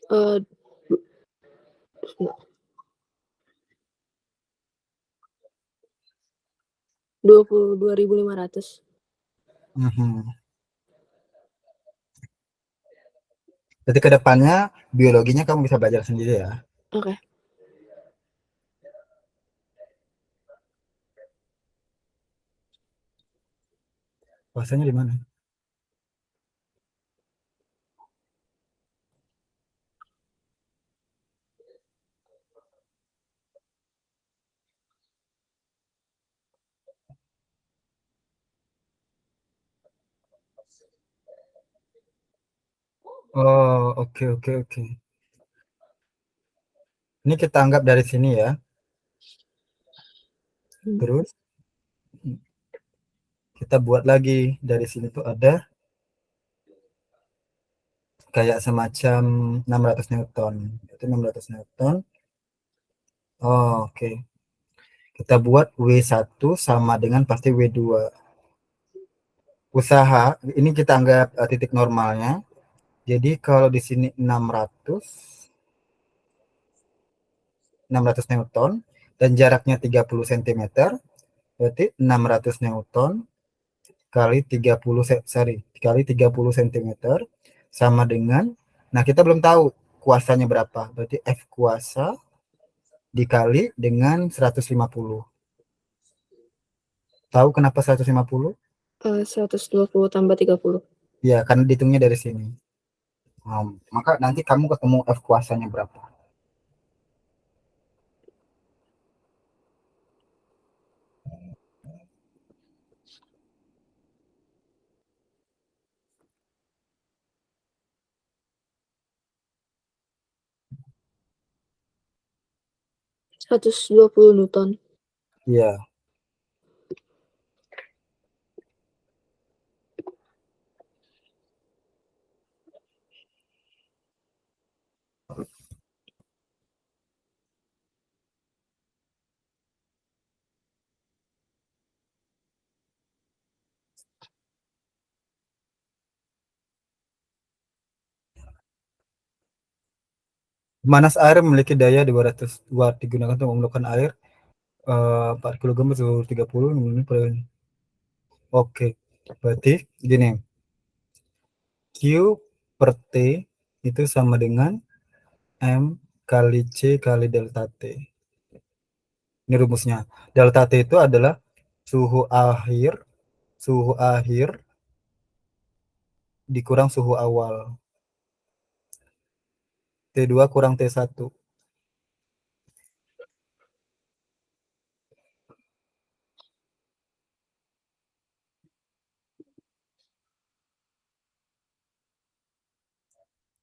B: Eh, 22.500.
A: Mhm. Jadi ke depannya biologinya kamu bisa belajar sendiri ya.
B: Oke.
A: Puasanya di mana? Oh, oke oke oke. Ini kita anggap dari sini ya. Terus kita buat lagi dari sini tuh ada kayak semacam 600 Newton. Itu 600 Newton. Oh, oke. Kita buat W1 sama dengan pasti W2. Usaha ini kita anggap titik normalnya. Jadi kalau di sini 600 Newton dan jaraknya 30 cm, berarti 600 Newton kali 30 kali 30 cm sama dengan, nah kita belum tahu kuasanya berapa, berarti F kuasa dikali dengan 150. Tahu kenapa 150?
B: 120 tambah 30.
A: Ya karena dihitungnya dari sini. Maka nanti kamu ketemu F kuasanya berapa.
B: 120 Newton.
A: Iya. Pemanas air memiliki daya 200 watt digunakan untuk mengeluarkan air 4 kg suhu 30 menit per. Oke, berarti gini, Q per T itu sama dengan M kali C kali delta T. Ini rumusnya. Delta T itu adalah suhu akhir, suhu akhir dikurang suhu awal. T2 kurang T1.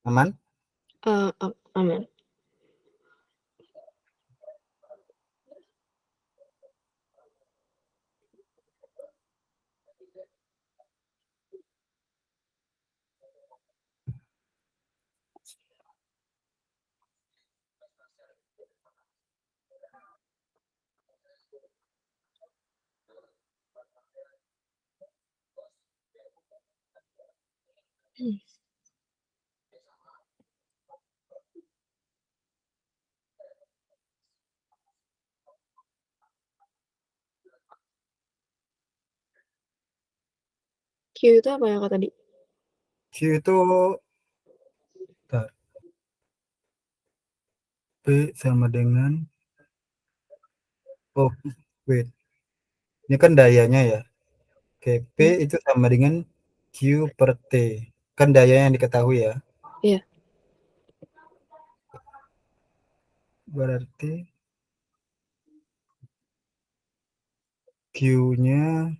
A: Aman?
B: Aman. itu apa ya Kak tadi?
A: Q itu bentar. P sama dengan wait. Ini kan dayanya ya. Oke, P itu sama dengan Q per T. Kan daya yang diketahui ya.
B: Iya.
A: Berarti Q-nya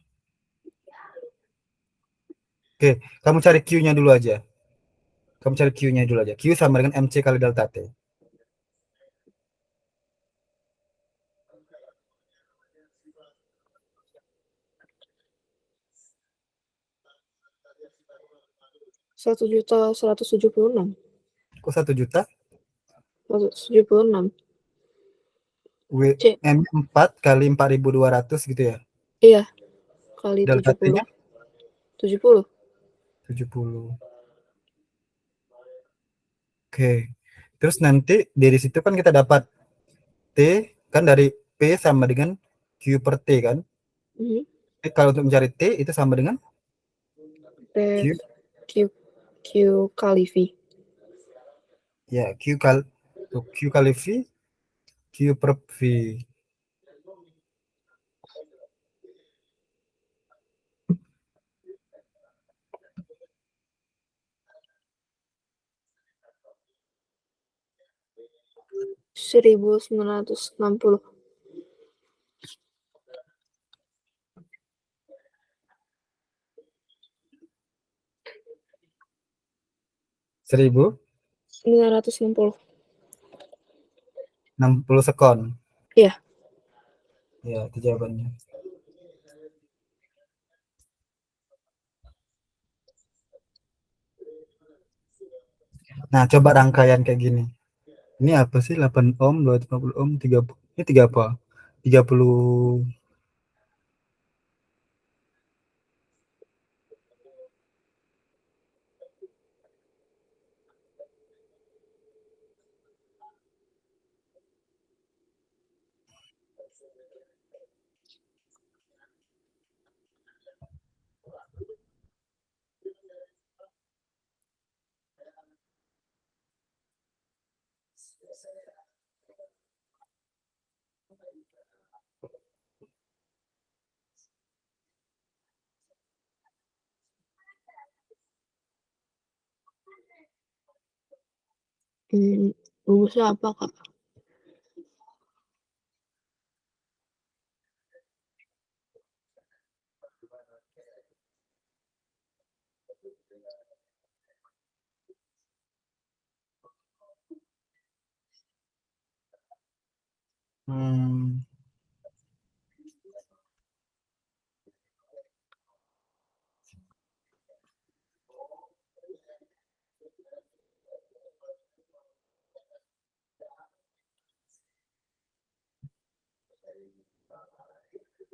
A: Oke, kamu cari Q-nya dulu aja. Q sama dengan MC kali delta T.
B: Rp1.176.000.
A: Kok 1 juta?
B: 176. C.
A: M4 kali 4.200 gitu ya.
B: Iya. Kali
A: Delta
B: 70.
A: T-nya
B: 70.
A: 70. Oke. Terus nanti dari situ kan kita dapat T kan dari P sama dengan Q per T kan. Kalau untuk mencari T itu sama dengan
B: T
A: Q.
B: Q kali V.
A: Ya, Q kali V, Q per V.
B: Rp1.960.
A: Seribu
B: 960.
A: 60 sekon.
B: Iya.
A: Ya, itu jawabannya. Nah, coba rangkaian kayak gini. Ini apa sih? 8 ohm, 250 ohm, 30. Ini 3 apa? 30.
B: Rumusnya apa Kak?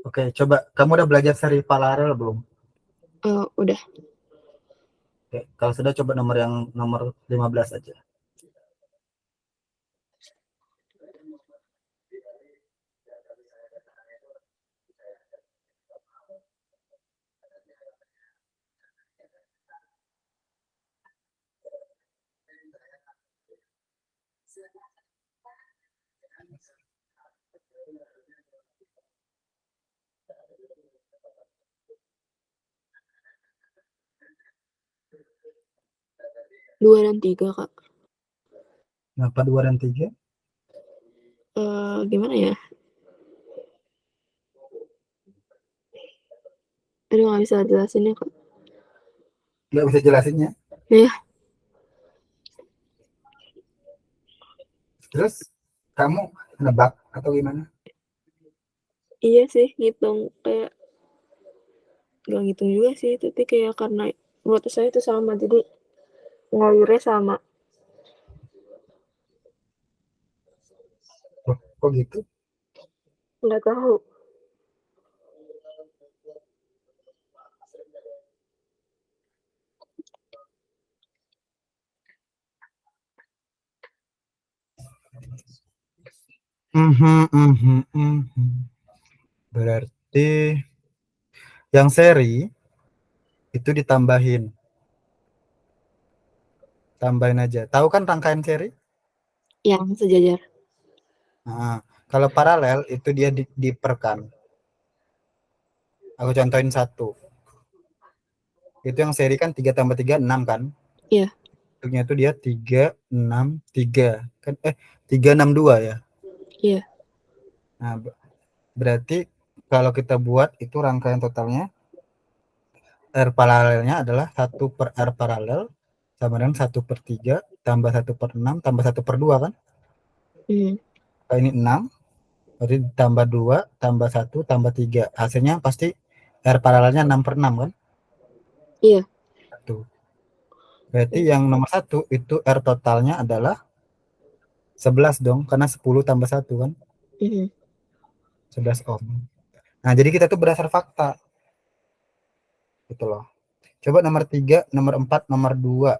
A: Oke, coba kamu udah belajar seri paralel belum?
B: Udah.
A: Oke, kalau sudah coba nomor 15 aja.
B: Dua dan tiga Kak.
A: Kenapa 2 dan 3?
B: Gimana ya? Aduh, nggak bisa jelasinnya Kak.
A: Nggak bisa jelasinnya.
B: Iya.
A: Terus kamu nebak atau gimana?
B: Iya sih, ngitung kayak nggak ngitung juga sih, tapi kayak karena menurut saya itu sama, jadi ngalirnya sama.
A: Kok gitu?
B: Nggak tahu.
A: Berarti yang seri itu ditambahin. Tambahin aja. Tahu kan rangkaian seri?
B: Yang sejajar.
A: Nah, kalau paralel itu dia diperkan. Aku contohin satu. Itu yang seri kan 3 tambah 3, 6 kan?
B: Iya.
A: Bentuknya itu dia 3, 6, 3. Kan, 3, 6, 2 ya?
B: Iya.
A: Nah, berarti kalau kita buat itu rangkaian totalnya, R paralelnya adalah 1 per R paralel sama dengan 1/3 tambah 1/6 tambah 1/2 kan? Kalau ini 6, berarti tambah 2 tambah 1 tambah 3. Hasilnya pasti R paralelnya 6/6 kan?
B: Iya.
A: Tuh. Berarti yang nomor 1 itu R totalnya adalah 11 dong, karena 10 tambah 1 kan? 11 ohm. Nah, jadi kita tuh berdasar fakta. Gitu loh. Coba nomor 3, nomor 4, nomor 2.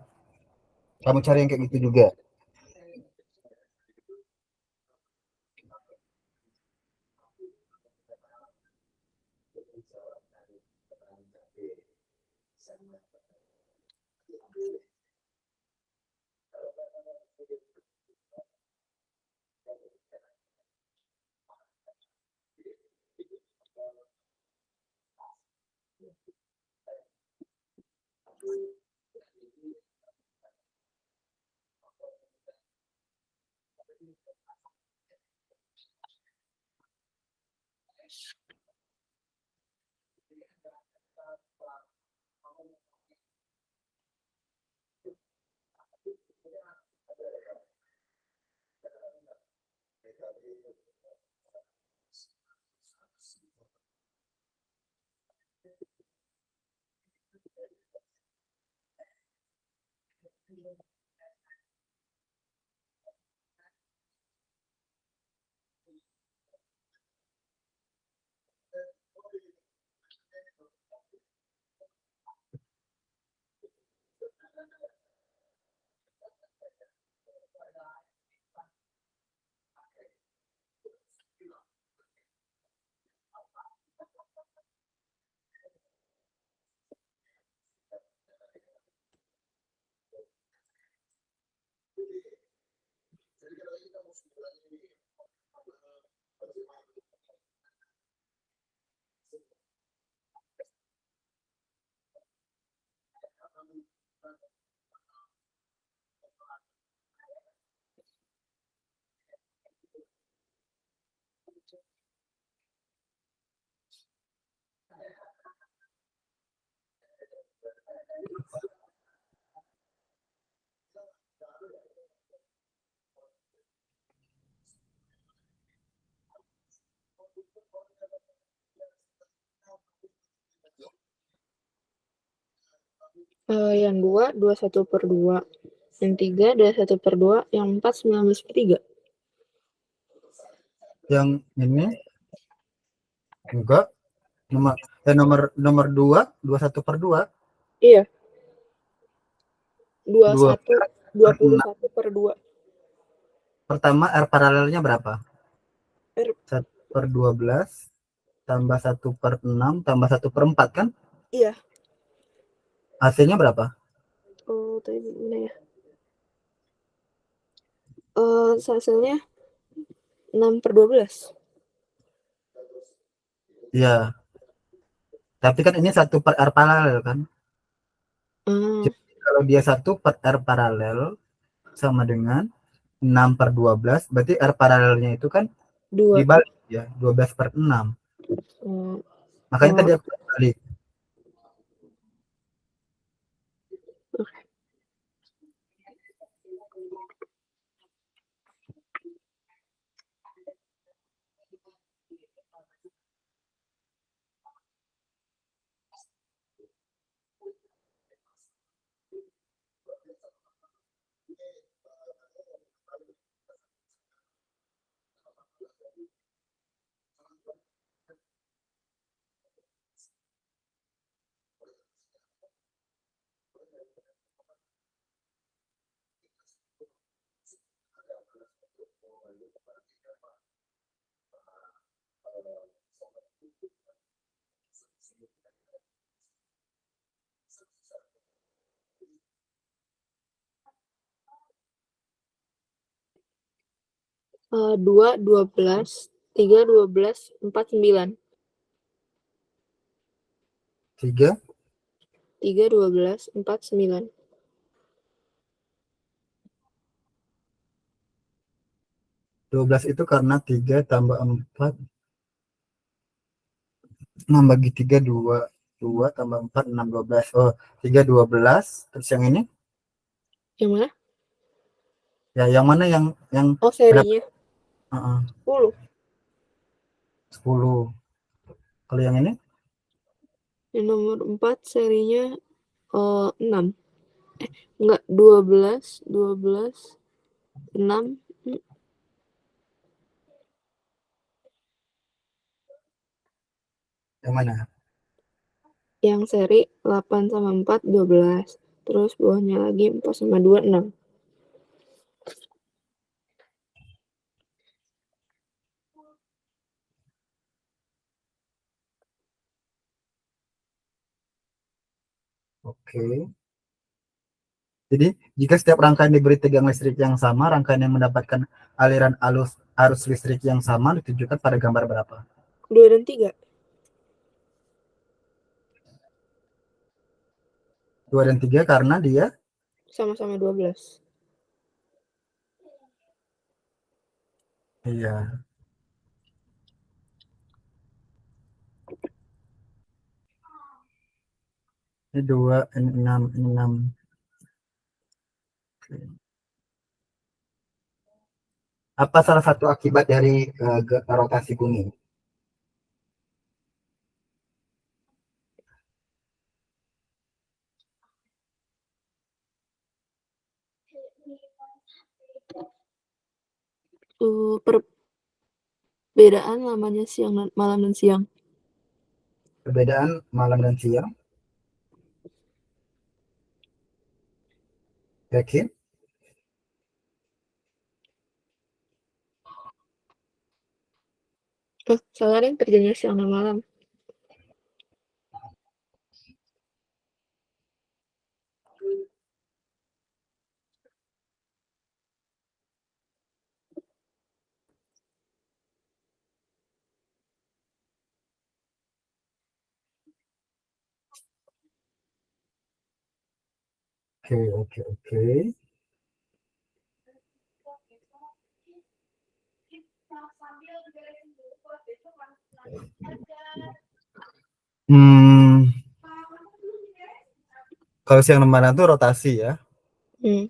A: Kamu cari yang kayak gitu juga.
B: Yang 2, 21/2. Yang 3, 21/2. Yang 4, 19/3.
A: Yang ini enggak. Nomor 2, 21/2.
B: Iya.
A: 2
B: 21/2.
A: Pertama R paralelnya berapa?
B: R
A: 1/12 tambah 1/6 tambah 1/4 kan?
B: Iya.
A: Hasilnya berapa?
B: Tadi gimana ya? Hasilnya 6/12.
A: Ya, tapi kan ini 1 per R paralel kan? Jadi kalau dia 1 per R paralel sama dengan 6/12, berarti R paralelnya itu kan
B: 2.
A: dibalik ya, 12/6. Makanya tadi aku balik.
B: Oke. 2, 12, 3, 12, 4, 9.
A: 3,
B: 3, 12, 4, 9.
A: 12 itu karena 3 tambah 4, 6 bagi 3, 2. 2 tambah 4, 6, 12. Oh, 3, 12. Terus yang ini?
B: Yang mana?
A: Ya, yang mana yang
B: Oh,
A: berapa?
B: serinya 10.
A: 10. Kalau yang ini?
B: Yang nomor 4 serinya 6. Enggak, 12, 12, 6.
A: Yang mana?
B: Yang seri 8 sama 4, 12. Terus bawahnya lagi 4 sama 2, 6.
A: Oke. Jadi, jika setiap rangkaian diberi tegangan listrik yang sama, rangkaian yang mendapatkan aliran arus listrik yang sama ditunjukkan pada gambar berapa?
B: 2 dan 3.
A: 2 dan 3 karena dia
B: Sama-sama 12.
A: iya. Ini 2, ini 6, ini 6. Apa salah satu akibat dari rotasi bumi?
B: Perbedaan lamanya malam dan siang.
A: Perbedaan malam dan siang. Yakin?
B: Salah yang kerjanya siang dan malam.
A: Oke, oke, oke. Hmm, kalau siang dan malam itu rotasi ya.
B: Hmm.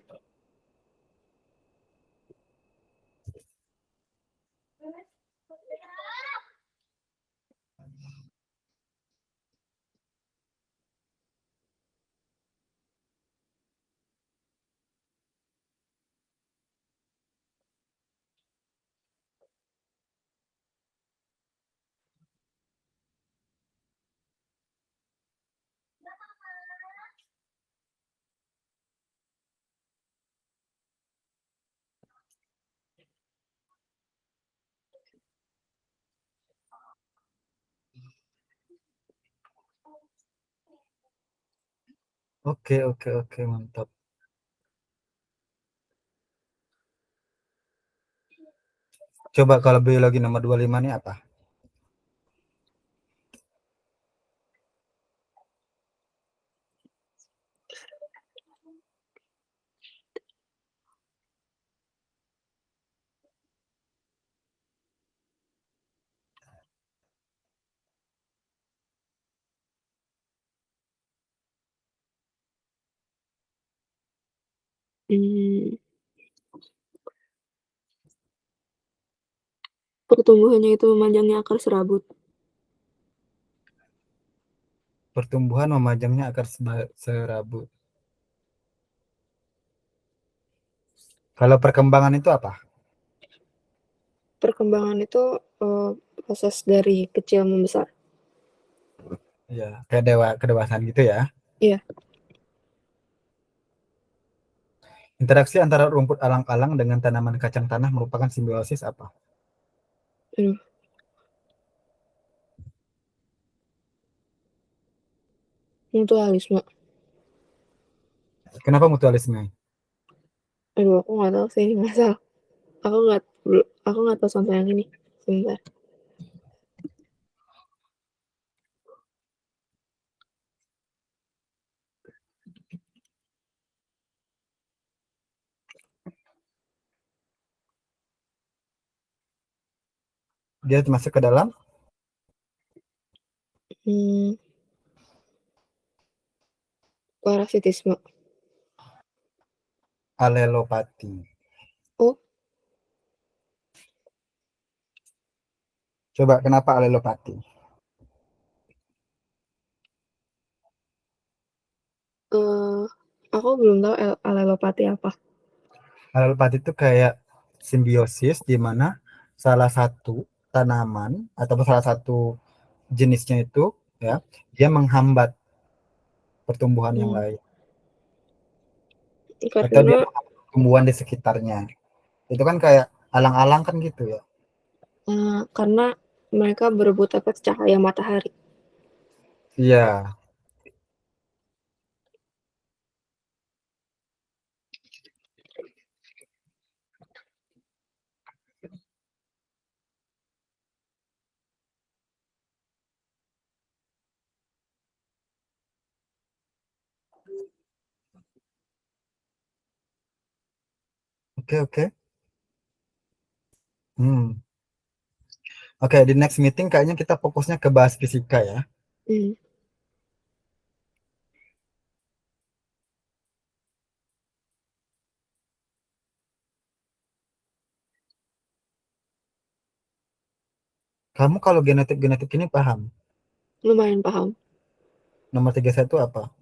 A: Oke, oke, oke, mantap. Coba kalau biologi nomor 25 ini apa?
B: Hmm. Pertumbuhannya itu memanjangnya akar serabut.
A: Pertumbuhan memajangnya akar serabut. Kalau perkembangan itu apa?
B: Perkembangan itu proses dari kecil membesar.
A: Ya, kayak kedewasaan gitu ya.
B: Iya.
A: Interaksi antara rumput alang-alang dengan tanaman kacang tanah merupakan simbiosis apa?
B: Aduh, mutualisme.
A: Kenapa mutualisme?
B: Aduh, aku nggak tahu sih, nggak salah. Aku nggak tahu contoh yang ini. Sebentar.
A: Dia masuk ke dalam
B: Hmm, parasitisme.
A: alelopati.
B: Oh,
A: Coba kenapa alelopati?
B: eh, aku belum tahu alelopati apa.
A: Alelopati itu kayak simbiosis di mana salah satu tanaman atau salah satu jenisnya itu ya dia menghambat pertumbuhan yang
B: Hmm,
A: lain atau dia
B: karena
A: menghambat pertumbuhan di sekitarnya. Itu kan kayak alang-alang kan gitu ya.
B: karena mereka berebut efek cahaya matahari.
A: Iya, oke oke. Hmm. Oke, di next meeting kayaknya kita fokusnya ke bahas fisika ya.
B: Hmm,
A: Kamu kalau genetik ini paham?
B: lumayan paham.
A: Nomor 31 apa?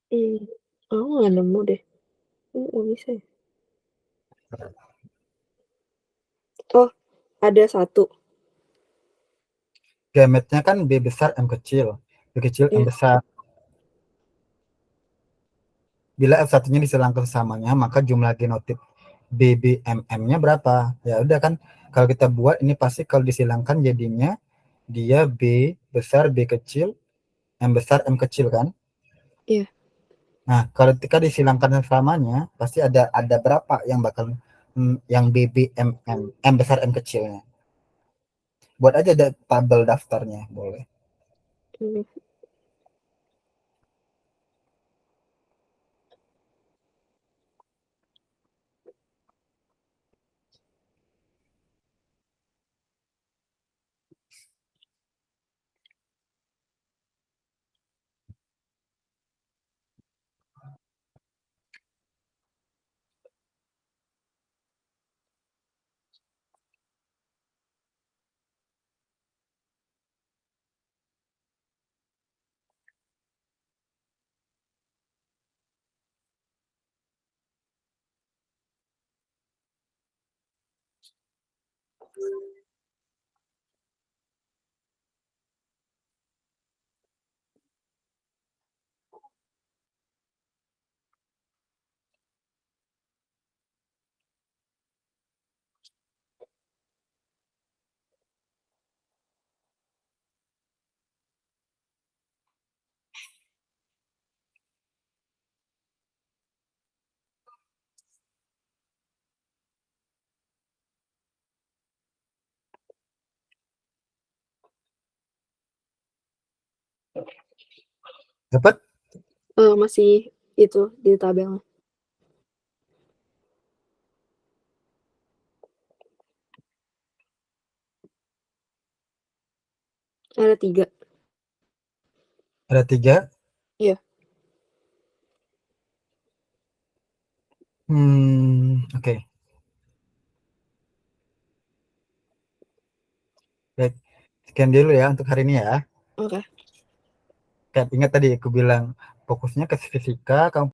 B: Hmm, aku nggak nemu deh. Nggak bisa ya? Oh, ada satu.
A: Gametnya kan B besar M kecil. B kecil M
B: Ya,
A: besar. Bila F1-nya disilangkan sesamanya, maka jumlah genotip BBMM-nya berapa? Ya udah kan kalau kita buat ini pasti kalau disilangkan jadinya dia B besar B kecil M besar M kecil kan?
B: iya.
A: Nah, kalau ketika disilangkan sesamanya pasti ada berapa yang bakal yang BBMM M besar M kecilnya. Buat aja ada tabel daftarnya boleh.
B: Hmm,
A: Dapat?
B: Masih itu di tabelnya. Ada 3.
A: Ada 3.
B: Iya.
A: Oke. Baik, sekian dulu ya untuk hari ini ya.
B: Oke.
A: Ingat tadi aku bilang fokusnya ke fisika, kamu